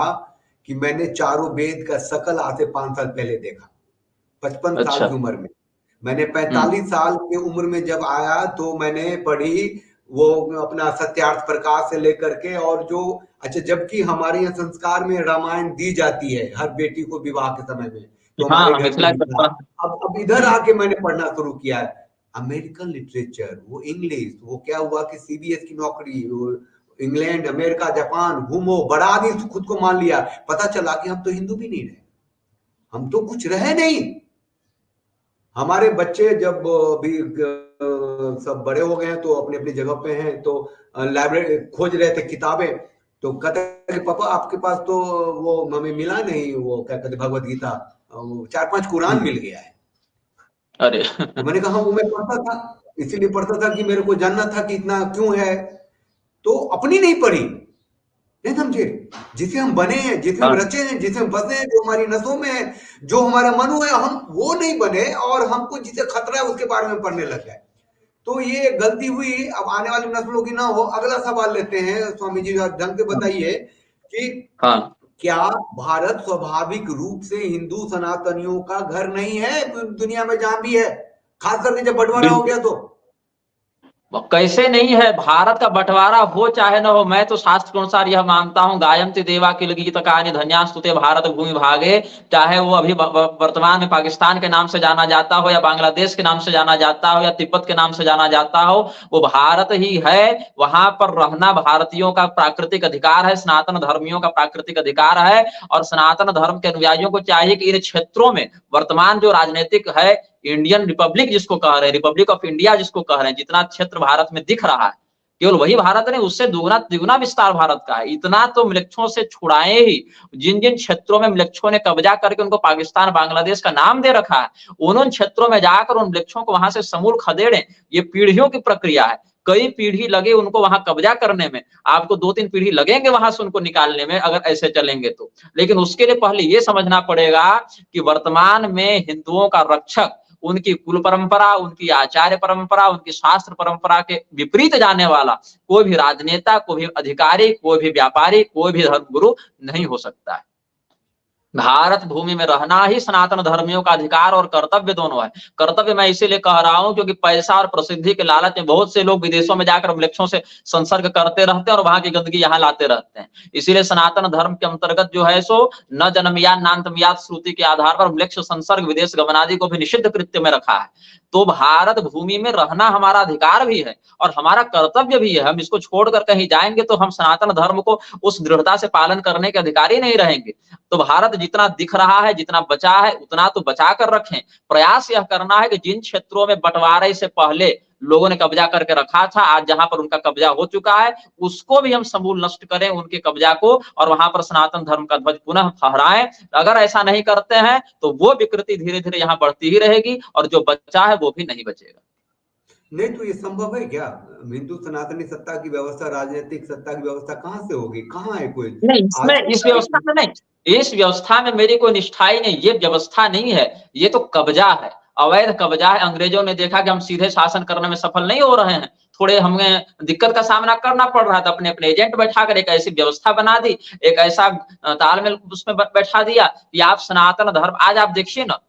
कि मैंने चारों वेद का सकल आज से 5 साल पहले देखा। 55 साल अच्छा। की उम्र में। मैंने 45 साल की उम्र में जब आया तो मैंने पढ़ी वो अपना सत्यार्थ प्रकाश से लेकर के, और जो अच्छा, जबकि हमारे यहाँ संस्कार में रामायण दी जाती है हर बेटी को विवाह के समय में, तो हाँ हमारे हाँ, घर पे मिथिला भी के था। अब इधर आके मैंने पढ़ना शुरू किया है अमेरिकन लिटरेचर, वो इंग्लिश, वो क्या हुआ कि सीबीएस की नौकरी, वो इंग्लैंड, अमेरिका, जापान घूमो, बड़ा आदमी खुद को मान लिया। पता चला कि हम तो हिंदू भी नहीं रहे, हम तो कुछ रहे नहीं। हमारे बच्चे जब भी सब बड़े हो गए हैं तो अपनी अपनी जगह पे हैं, तो लाइब्रेरी खोज रहे थे किताबें, तो कहते हैं कि पापा आपके पास तो वो हमें मिला नहीं, वो क्या कहते भगवत गीता, 4-5 कुरान मिल गया है। अरे तो मैंने कहा वो मैं पढ़ता था, इसीलिए पढ़ता था कि मेरे को जानना था कि इतना क्यों है। तो अपनी नहीं पढ़ी, नहीं समझे, जिसे हम बने हैं, जिसे हम रचे हैं, जिसे हम बसे हैं, जो हमारी नसों में है, जो हमारा मनु है, हम वो नहीं बने, और हमको जिसे खतरा है उसके बारे में पढ़ने लग गए। तो ये गलती हुई, अब आने वाली नस्लों की ना हो। अगला सवाल लेते हैं, स्वामी जी ढंग से बताइए कि हाँ, क्या भारत स्वाभाविक रूप से हिंदू सनातनियों का घर नहीं है दुनिया में जहां भी है, खास करके जब बंटवारा हो गया तो? कैसे नहीं है? भारत का बंटवारा हो चाहे न हो, मैं तो शास्त्र के अनुसार यह मानता हूं, गायन्ति देवा किल गीत कानि धन्यास्तुते भारत भूमि भागे। चाहे वो अभी वर्तमान में पाकिस्तान के नाम से जाना जाता हो, या बांग्लादेश के नाम से जाना जाता हो, या तिब्बत के नाम से जाना जाता हो, वो भारत ही है। वहां पर रहना भारतीयों का प्राकृतिक अधिकार है, सनातन धर्मियों का प्राकृतिक अधिकार है। और सनातन धर्म के अनुयायियों को चाहिए कि इन क्षेत्रों में वर्तमान जो राजनीतिक है, इंडियन रिपब्लिक जिसको कह रहे हैं, रिपब्लिक ऑफ इंडिया जिसको कह रहे हैं, जितना क्षेत्र भारत में दिख रहा है, केवल वही भारत नहीं, उससे दुगना तिगुना विस्तार भारत का है। इतना तो म्लेच्छों से छुड़ाए ही। जिन जिन क्षेत्रों में म्लेच्छों ने कब्जा करके उनको पाकिस्तान बांग्लादेश का नाम दे रखा है, उन क्षेत्रों में जाकर उन म्लेच्छों को वहां से समूल खदेड़ें। ये पीढ़ियों की प्रक्रिया है। कई पीढ़ी लगे उनको वहां कब्जा करने में, आपको 2-3 पीढ़ी लगेंगे वहां से उनको निकालने में अगर ऐसे चलेंगे तो। लेकिन उसके लिए पहले ये समझना पड़ेगा कि वर्तमान में हिंदुओं का रक्षक उनकी कुल परंपरा, उनकी आचार्य परंपरा, उनकी शास्त्र परंपरा के विपरीत जाने वाला कोई भी राजनेता, कोई भी अधिकारी, कोई भी व्यापारी, कोई भी धर्मगुरु नहीं हो सकता है। भारत भूमि में रहना ही सनातन धर्मियों का अधिकार और कर्तव्य दोनों है। कर्तव्य मैं इसीलिए कह रहा हूं क्योंकि पैसा और प्रसिद्धि के लालच में बहुत से लोग विदेशों में जाकर वृक्षों से संसर्ग करते रहते हैं और वहां की गंदगी यहाँ लाते रहते हैं। इसीलिए सनातन धर्म के अंतर्गत जो है सो न जन्मयात नान्तमयात श्रुति के आधार पर वृक्ष संसर्ग, विदेश गमन आदि को भी निषिद्ध कृत्य में रखा है। तो भारत भूमि में रहना हमारा अधिकार भी है और हमारा कर्तव्य भी है। हम इसको छोड़कर कहीं जाएंगे तो हम सनातन धर्म को उस दृढ़ता से पालन करने के अधिकारी नहीं रहेंगे। तो भारत जितना दिख रहा है, जितना बचा है, उतना तो बचा कर रखें। प्रयास यह करना है कि जिन क्षेत्रों में बंटवारे से पहले लोगों ने कब्जा करके रखा था, आज जहां पर उनका कब्जा हो चुका है, उसको भी हम समूल नष्ट करें उनके कब्जा को और वहां पर सनातन धर्म का ध्वज पुनः फहराएं। अगर ऐसा नहीं करते हैं तो वो विकृति धीरे धीरे यहाँ बढ़ती ही रहेगी और जो बचा है वो भी नहीं बचेगा। नहीं तो ये संभव है क्या? हिंदू सनातनी सत्ता की व्यवस्था, राजनीतिक सत्ता की व्यवस्था कहाँ से होगी? कहाँ है कोई? नहीं, इसमें इस व्यवस्था में नहीं, इस व्यवस्था में मेरी कोई निष्ठा ही नहीं। ये व्यवस्था नहीं है, ये तो कब्जा है, अवैध कब्जा है। अंग्रेजों ने देखा कि हम सीधे शासन करने में सफल नहीं हो रहे हैं, थोड़े हमें दिक्कत का सामना करना पड़ रहा था, अपने अपने एजेंट बैठाकर एक ऐसी व्यवस्था बना दी, एक ऐसा तालमेल उसमें बैठा दिया कि आप सनातन धर्म, आज आप देखिए ना,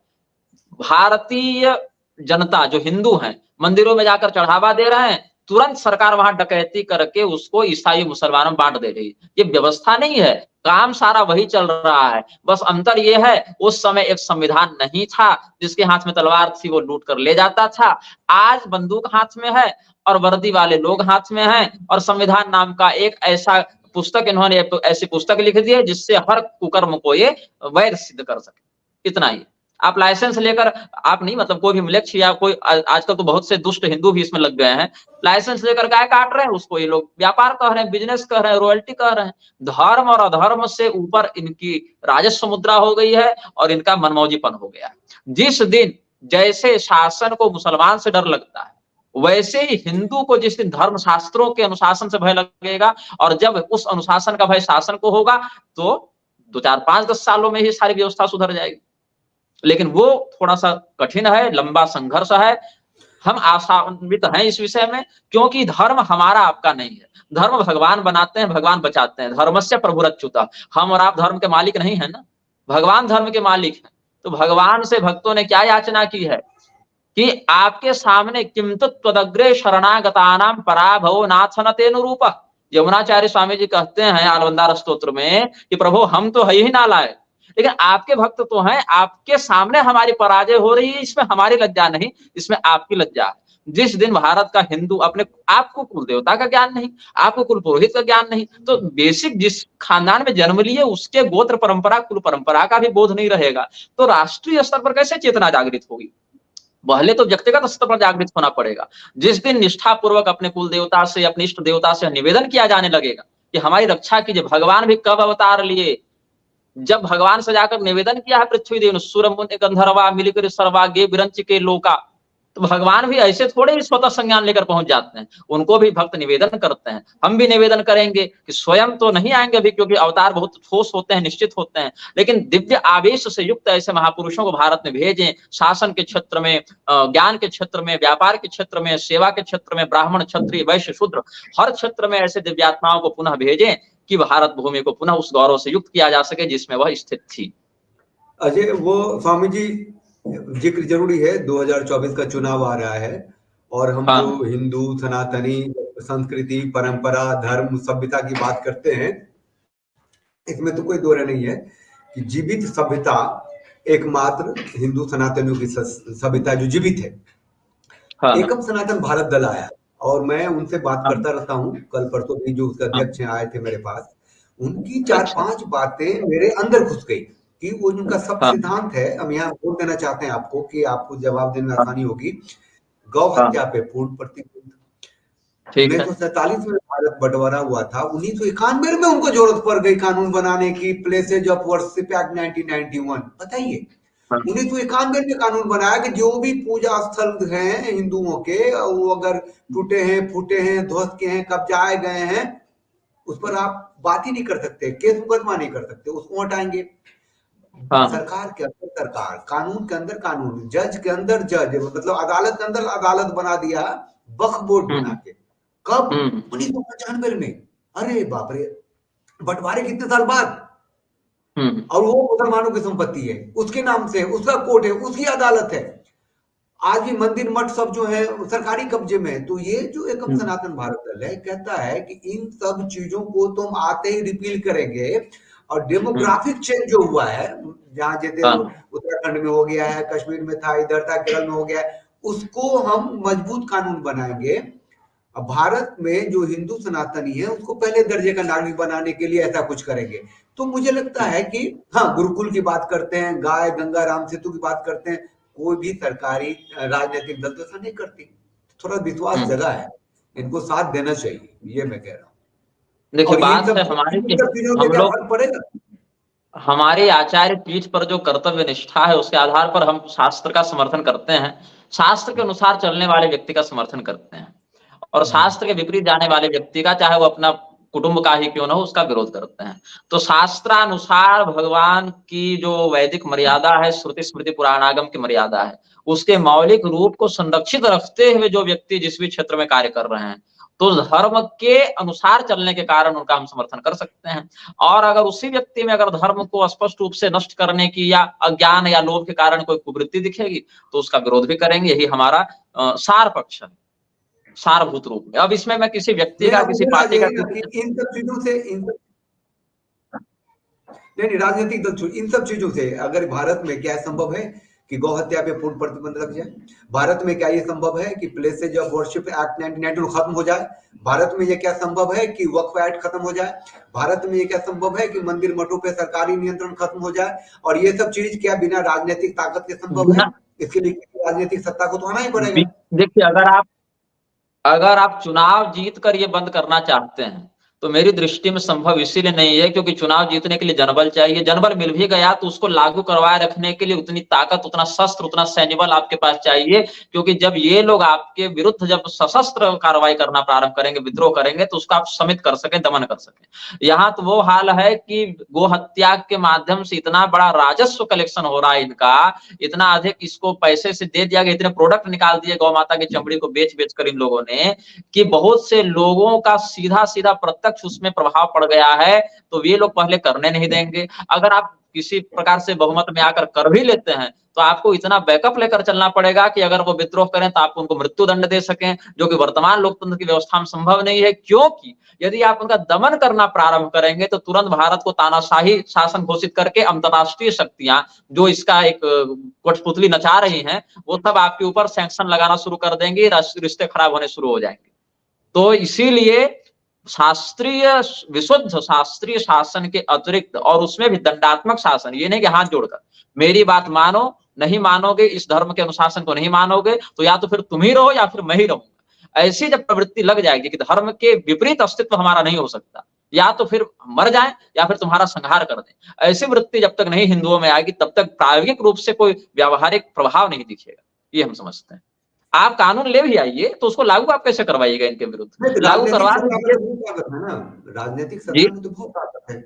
भारतीय जनता जो हिंदू हैं मंदिरों में जाकर चढ़ावा दे रहे हैं, तुरंत सरकार वहां डकैती करके उसको ईसाई मुसलमानों में बांट दे रही है। ये व्यवस्था नहीं है, काम सारा वही चल रहा है। बस अंतर ये है, उस समय एक संविधान नहीं था, जिसके हाथ में तलवार थी वो लूट कर ले जाता था। आज बंदूक हाथ में है और वर्दी वाले लोग हाथ में हैं और संविधान नाम का एक ऐसा पुस्तक, इन्होंने ऐसी पुस्तक लिख दी है जिससे हर कुकर्म को ये वैध सिद्ध कर सके। इतना ही। आप लाइसेंस लेकर, आप नहीं, मतलब कोई भी म्लेच्छ या कोई, आजकल तो बहुत से दुष्ट हिंदू भी इसमें लग गए हैं, लाइसेंस लेकर गाय काट रहे हैं, उसको ये लोग व्यापार कह रहे हैं, बिजनेस कह रहे हैं, रॉयल्टी कह रहे हैं। धर्म और अधर्म से ऊपर इनकी राजस्व मुद्रा हो गई है और इनका मनमौजीपन हो गया है। जिस दिन जैसे शासन को मुसलमान से डर लगता है, वैसे ही हिंदू को जिस दिन धर्म शास्त्रों के अनुशासन से भय लगेगा, और जब उस अनुशासन का भय शासन को होगा तो 2, 4, 5, 10 सालों में ही सारी व्यवस्था सुधर जाएगी। लेकिन वो थोड़ा सा कठिन है, लंबा संघर्ष है। हम आशान्वित हैं इस विषय में, क्योंकि धर्म हमारा आपका नहीं है। धर्म भगवान बनाते हैं, भगवान बचाते हैं। धर्मस्य प्रभुरच्युतः, हम और आप धर्म के मालिक नहीं है ना, भगवान धर्म के मालिक हैं। तो भगवान से भक्तों ने क्या याचना की है कि आपके सामने किम त्वदग्रे शरणागतानां पराभवो नाथ न तेनुरूपः। यमुनाचार्य स्वामी जी कहते हैं आलवंदार स्तोत्र में कि प्रभु हम तो है ही नालायक, लेकिन आपके भक्त तो हैं, आपके सामने हमारी पराजय हो रही है, इसमें हमारी लज्जा नहीं, इसमें आपकी लज्जा है। जिस दिन भारत का हिंदू अपने, आपको कुल देवता का ज्ञान नहीं, आपको कुल पुरोहित का ज्ञान नहीं, तो बेसिक जिस खानदान में जन्म लिए उसके गोत्र परंपरा, कुल परंपरा का भी बोध नहीं रहेगा, तो राष्ट्रीय स्तर पर कैसे चेतना जागृत होगी? पहले तो व्यक्तिगत स्तर पर जागृत होना पड़ेगा। जिस दिन निष्ठा पूर्वक अपने कुल देवता से, अपने इष्ट देवता से निवेदन किया जाने लगेगा कि हमारी रक्षा कीजिए। भगवान भी कब अवतार लिए? जब भगवान से जाकर निवेदन किया है पृथ्वी देव, सूर मुनि गंधर्वा मिलिकर सर्वागे विरंच के लोका, तो भगवान भी ऐसे थोड़े ही स्वतः संज्ञान लेकर पहुंच जाते हैं, उनको भी भक्त निवेदन करते हैं। हम भी निवेदन करेंगे कि स्वयं तो नहीं आएंगे अभी, क्योंकि अवतार बहुत ठोस होते हैं, निश्चित होते हैं, लेकिन दिव्य आवेश से युक्त ऐसे महापुरुषों को भारत में भेजें। शासन के क्षेत्र में, ज्ञान के क्षेत्र में, व्यापार के क्षेत्र में, सेवा के क्षेत्र में, ब्राह्मण क्षत्रिय वैश्य शूद्र हर क्षेत्र में ऐसे दिव्यात्माओं को पुनः भेजें कि भारत भूमि को पुनः उस गौरव से युक्त किया जा सके जिसमें वह स्थित थी। अजय, वो स्वामी जी जिक्र जरूरी है, 2024 का चुनाव आ रहा है और हम जो हिंदू सनातनी संस्कृति, परंपरा, धर्म, सभ्यता की बात करते हैं, इसमें तो कोई दो राय नहीं है कि जीवित सभ्यता एकमात्र हिंदू सनातनियों की सभ्यता जो जीवित है। एकम सनातन भारत दल आया और मैं उनसे बात करता रहता हूँ। कल परसों भी जो उसका अध्यक्ष आए थे मेरे पास, उनकी 4-5 बातें मेरे अंदर घुस गई कि वो उनका सब सिद्धांत है। हम यहाँ बोल देना चाहते हैं आपको कि आपको जवाब देने में आसानी होगी। गौ हत्या पे पूर्ण प्रतिबंध। 1947 में भारत बंटवारा हुआ था, 1991 में उनको जरूरत पड़ गई कानून बनाने की, प्लेसेज ऑफ वर्शिप एक्ट 1991। बताइए, हाँ। 1991 में कानून बनाया कि जो भी पूजा स्थल हैं हिंदुओं के, वो अगर टूटे हैं, फूटे हैं, ध्वस्त के हैं, कब्जाए गए हैं, उस पर आप बात ही नहीं कर सकते, केस मुकदमा नहीं कर सकते, उसको हटाएंगे। हाँ। सरकार के अंदर सरकार, कानून के अंदर कानून, जज के अंदर जज, मतलब अदालत के अंदर अदालत बना दिया वक्फ बोर्ड बना के। कब? 1995 में। अरे बाप रे, बंटवारे कितने साल बाद, और वो मुसलमानों की संपत्ति है, उसके नाम से, उसका कोर्ट है, उसकी अदालत है। आज भी मंदिर मठ सब जो है सरकारी कब्जे में है। तो ये जो एकम सनातन भारत दल है, कहता है कि इन सब चीजों को तुम आते ही रिपील करेंगे, और डेमोग्राफिक चेंज जो हुआ है, जहां जैसे उत्तराखंड में हो गया है, कश्मीर में था, इधर था, केरल में हो गया है, उसको हम मजबूत कानून बनाएंगे। अब भारत में जो हिंदू सनातनी है उसको पहले दर्जे का नागरिक बनाने के लिए ऐसा कुछ करेंगे। तो मुझे लगता है कि हाँ, गुरुकुल की बात करते हैं, गाय गंगा राम सेतु की बात करते हैं, कोई भी सरकारी राजनीतिक दल तो ऐसा नहीं करती। थोड़ा विश्वास जगा है, इनको साथ देना चाहिए, ये मैं कह रहा हूँ। देखिए, और बात है हमारी कि हम क्या लोग, फर्क पड़ेगा? हमारी आचार्य पीठ पर जो कर्तव्य निष्ठा है उसके आधार पर हम शास्त्र का समर्थन करते हैं, शास्त्र के अनुसार चलने वाले व्यक्ति का समर्थन करते हैं, और शास्त्र के विपरीत जाने वाले व्यक्ति का, चाहे वो अपना कुटुंब का ही क्यों ना हो, उसका विरोध करते हैं। तो शास्त्रानुसार भगवान की जो वैदिक मर्यादा है, श्रुति स्मृति पुराणागम की मर्यादा है, उसके मौलिक रूप को संरक्षित रखते हुए जो व्यक्ति जिस भी क्षेत्र में कार्य कर रहे हैं, तो धर्म के अनुसार चलने के कारण उनका हम समर्थन कर सकते हैं। और अगर उसी व्यक्ति में अगर धर्म को स्पष्ट रूप से नष्ट करने की या अज्ञान या लोभ के कारण कोई कुवृत्ति दिखेगी, तो उसका विरोध भी करेंगे। यही हमारा सार पक्ष है, सारभूत रूप में। अब इसमें मैं किसी व्यक्ति का, किसी पार्टी का, इन सब चीजों से, नहीं, राजनीतिक दल, इन सब चीजों से अगर भारत में क्या संभव है कि गौ हत्या पे पूर्ण प्रतिबंध लग जाए? भारत में क्या ये संभव है कि प्लेसेज ऑफ वर्शिप एक्ट 1992 खत्म हो जाए? भारत में ये क्या संभव है कि वक्फ एक्ट खत्म हो जाए? भारत में ये क्या संभव है कि मंदिर मठों पे सरकारी नियंत्रण खत्म हो जाए? और ये सब चीज क्या बिना राजनीतिक ताकत के संभव है? इसके लिए राजनीतिक सत्ता को तो आना ही पड़ेगा। देखिए, अगर आप चुनाव जीत कर ये बंद करना चाहते हैं, तो मेरी दृष्टि में संभव इसीलिए नहीं है क्योंकि चुनाव जीतने के लिए जनबल चाहिए। जनबल मिल भी गया तो उसको लागू करवाए रखने के लिए उतनी ताकत, उतना शस्त्र, उतना सैन्य बल आपके पास चाहिए। क्योंकि जब ये लोग आपके विरुद्ध जब सशस्त्र कार्रवाई करना प्रारंभ करेंगे, विद्रोह करेंगे, तो उसको आप समित कर सकें, दमन कर सकें। यहाँ तो वो हाल है कि गो हत्या के माध्यम से इतना बड़ा राजस्व कलेक्शन हो रहा है इनका, इतना अधिक इसको पैसे से दे दिया गया, इतने प्रोडक्ट निकाल दिए गौ माता की चमड़ी को बेच बेच कर इन लोगों ने, कि बहुत से लोगों का सीधा सीधा प्रत्यक्ष उसमें प्रभाव पड़ गया है। तो ये लोग पहले करने नहीं देंगे। अगर आप किसी प्रकार से बहुमत में आकर कर भी लेते हैं, तो आपको इतना बैकअप लेकर चलना पड़ेगा कि अगर वो विद्रोह करें तो आप उनको मृत्यु दंड दे सकें, जो कि वर्तमान लोकतंत्र की व्यवस्था में संभव नहीं है। क्योंकि यदि आप उनका दमन करना प्रारंभ करेंगे तो तुरंत भारत को तानाशाही शासन घोषित करके अंतरराष्ट्रीय शक्तियां जो इसका एक कठपुतली नचा रही हैं, वो सब आपके ऊपर सैंक्शन लगाना शुरू कर देंगी, रिश्ते खराब होने शुरू हो जाएंगे। तो इसीलिए शास्त्रीय, विशुद्ध शास्त्रीय शासन के अतिरिक्त, और उसमें भी दंडात्मक शासन, ये नहीं कि हाथ जोड़कर मेरी बात मानो, नहीं मानोगे, इस धर्म के अनुशासन को नहीं मानोगे, तो या तो फिर तुम ही रहो या फिर मैं ही रहूंगा। ऐसी जब प्रवृत्ति लग जाएगी कि धर्म के विपरीत अस्तित्व हमारा नहीं हो सकता, या तो फिर मर जाए या फिर तुम्हारा संहार कर दें, ऐसी वृत्ति जब तक नहीं हिंदुओं में आएगी, तब तक प्रायोगिक रूप से कोई व्यावहारिक प्रभाव नहीं दिखेगा। ये हम समझते हैं। आप कानून ले भी आइए तो उसको लागू आप कैसे करवाइएगा इनके विरुद्ध? लागू करवा दीजिए। राजनीतिक सत्ता में तो बहुत ताकत है,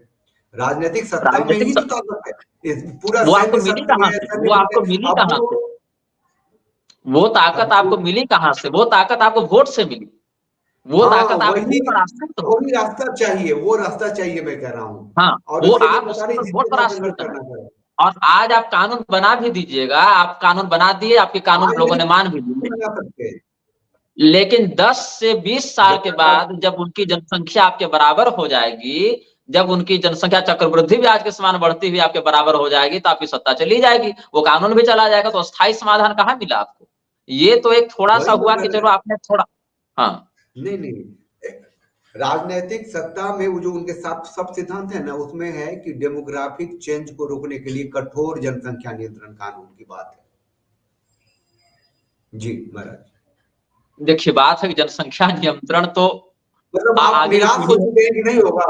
राजनीतिक सत्ता में ही तो ताकत है। पूरा वो आपको मिली कहां से? वो आपको मिली कहां से? वो ताकत आपको मिली कहां से? वो ताकत आपको वोट से मिली। वो ताकत आपको वही रास्ता चाहिए, वो रास्ता चाहिए, मैं कह रहा हूँ। हाँ, और वो आप वोट पर आश्रित है। और आज आप कानून बना भी दीजिएगा, आप कानून बना दिए, आपके कानून लोगों ने मान भी दिए, लेकिन 10 से 20 साल के बाद जब उनकी जनसंख्या आपके बराबर हो जाएगी, जब उनकी जनसंख्या चक्रवृद्धि भी आज के समान बढ़ती हुई आपके बराबर हो जाएगी, तो आपकी सत्ता चली जाएगी, वो कानून भी चला जाएगा। तो अस्थायी समाधान कहाँ मिला आपको? ये तो एक थोड़ा सा हुआ कि चलो आपने थोड़ा, हाँ, नहीं, राजनीतिक सत्ता में वो जो उनके साथ सब सिद्धांत है ना, उसमें है कि डेमोग्राफिक चेंज को रोकने के लिए कठोर जनसंख्या नियंत्रण कानून की बात है। जी महाराज। देखिए, बात है कि जनसंख्या नियंत्रण तो मतलब आप निराश हो चुके हैं कि नहीं होगा?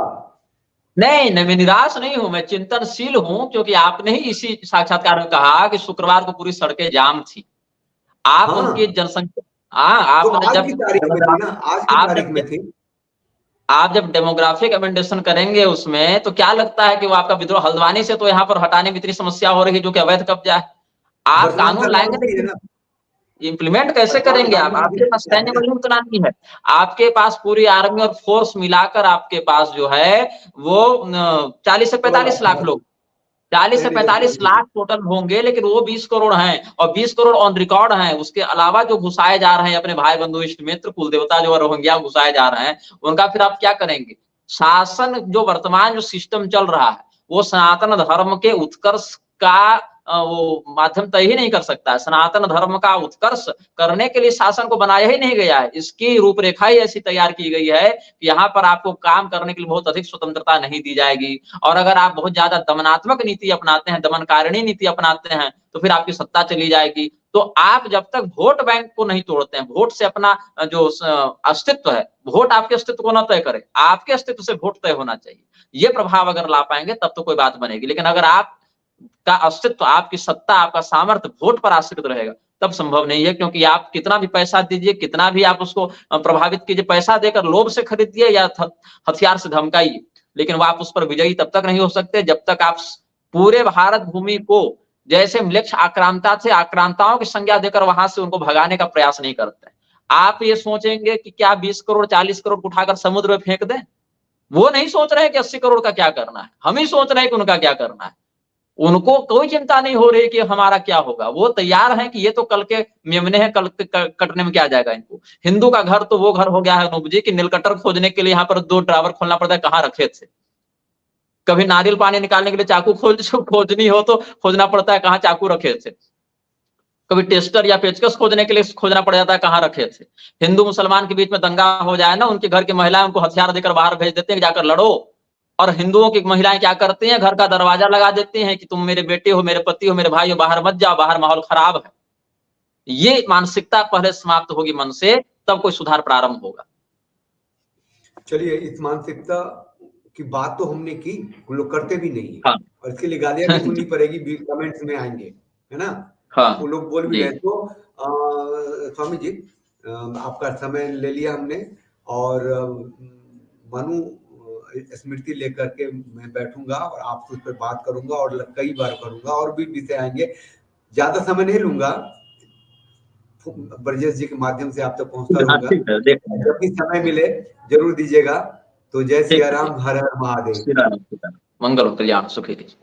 नहीं नहीं, मैं निराश नहीं हूं, मैं चिंतनशील हूं, क्योंकि आपने ही इसी साक्षात्कार में कहा कि शुक्रवार को पूरी सड़कें जाम थी। आप उनकी हाँ, जनसंख्या, हाँ, जो आपने आज की जब तारीख में थी ना, आज की आप तारीख जब में थी। आप जब डेमोग्राफिक अमेंडेशन करेंगे उसमें, तो क्या लगता है कि वो आपका विद्रोह हल्द्वानी से तो यहाँ पर हटाने में इतनी समस्या हो रही है जो कि अवैध कब्जा है। आप वर्तमान कानून सरकार लाएंगे उसी है लेकिन ना, इम्प्लीमेंट कैसे वर्तमान करेंगे आप? कानून उसी आपके पास का है सैन्य ना। बल उतना नहीं है। आपके पास पूरी आर्मी और फोर्स मिलाकर आपके पास जो है वो 40 से 45 लाख लोग, 40 नहीं से नहीं, देखिए 45 देखिए, लाख टोटल होंगे, लेकिन वो 20 करोड़ हैं, और 20 करोड़ ऑन रिकॉर्ड हैं। उसके अलावा जो घुसाए जा रहे हैं अपने भाई बंधु इष्ट मित्र कुल देवता जो रोहिंग्या घुसाए जा रहे हैं, उनका फिर आप क्या करेंगे? शासन जो वर्तमान जो सिस्टम चल रहा है, वो सनातन धर्म के उत्कर्ष का वो माध्यम तय ही नहीं कर सकता है। सनातन धर्म का उत्कर्ष करने के लिए शासन को बनाया ही नहीं गया है। इसकी रूपरेखा ही ऐसी तैयार की गई है कि यहाँ पर आपको काम करने के लिए बहुत अधिक स्वतंत्रता नहीं दी जाएगी, और अगर आप बहुत ज्यादा दमनात्मक नीति अपनाते हैं, दमनकारिणी नीति अपनाते हैं, तो फिर आपकी सत्ता चली जाएगी। तो आप जब तक वोट बैंक को नहीं तोड़ते हैं, वोट से अपना जो अस्तित्व है, वोट आपके अस्तित्व को ना तय करे, आपके अस्तित्व से वोट तय होना चाहिए। ये प्रभाव अगर ला पाएंगे तब तो कोई बात बनेगी। लेकिन अगर आप का अस्तित्व, आपकी सत्ता, आपका सामर्थ्य वोट पर आश्रित रहेगा, तब संभव नहीं है। क्योंकि आप कितना भी पैसा दीजिए, कितना भी आप उसको प्रभावित कीजिए, पैसा देकर लोभ से खरीदिए या हथियार से धमकाइए, लेकिन वो आप उस पर विजयी तब तक नहीं हो सकते जब तक आप पूरे भारत भूमि को, जैसे लक्ष्य आक्रांता थे, आक्रांताओं की संज्ञा देकर वहां से उनको भगाने का प्रयास नहीं करते। आप ये सोचेंगे कि क्या 20 करोड़ 40 करोड़ उठाकर समुद्र में फेंक दें? वो नहीं सोच रहे हैं कि 80 करोड़ का क्या करना है, हम ही सोच रहे हैं कि उनका क्या करना है। उनको कोई चिंता नहीं हो रही कि हमारा क्या होगा। वो तैयार हैं कि ये तो कल के मेमने हैं, कल कटने में क्या जाएगा इनको। हिंदू का घर तो वो घर हो गया है अनूप जी, कि नीलकटर खोजने के लिए यहाँ पर 2 ड्राइवर खोलना पड़ता है, कहाँ रखे थे। कभी नारियल पानी निकालने के लिए चाकू खोजनी हो तो खोजना पड़ता है, कहाँ चाकू रखे थे। कभी टेस्टर या पेचकस खोजने के लिए खोजना पड़ जाता है, कहाँ रखे थे। हिंदू मुसलमान के बीच में दंगा हो जाए ना, उनके घर की महिलाएं उनको हथियार देकर बाहर भेज देते हैं, जाकर लड़ो। और हिंदुओं की महिलाएं क्या करती हैं? घर का दरवाजा लगा देती हैं कि तुम मेरे बेटे हो, मेरे पति हो, मेरे भाई हो, बाहर मत जाओ, बाहर माहौल खराब है। ये मानसिकता पहले समाप्त होगी मन से, तब कोई सुधार प्रारंभ होगा। चलिए, इस मानसिकता की बात तो हमने की, वो लोग करते भी नहीं है। हाँ। और इसके लिए गालियां भी सुननी पड़ेगी, कमेंट्स में आएंगे, है ना। हाँ वो लोग बोल भी जी। रहे तो स्वामी जी, आपका समय ले लिया हमने, और मनु स्मृति लेकर के मैं बैठूंगा और आपसे उस पर बात करूंगा, और कई बार करूंगा, और भी विषय आएंगे। ज्यादा समय नहीं लूंगा, ब्रजेश जी के माध्यम से आप तक पहुंचता हाँ रहूंगा। ठीक है, देख लेंगे। जब भी समय मिले जरूर दीजिएगा। तो जय ठीक सिया है, राम, ठीक हर हर है। महादेव। श्री राम, श्री राम। मंगल हो, कल्याण सुखी रहिए।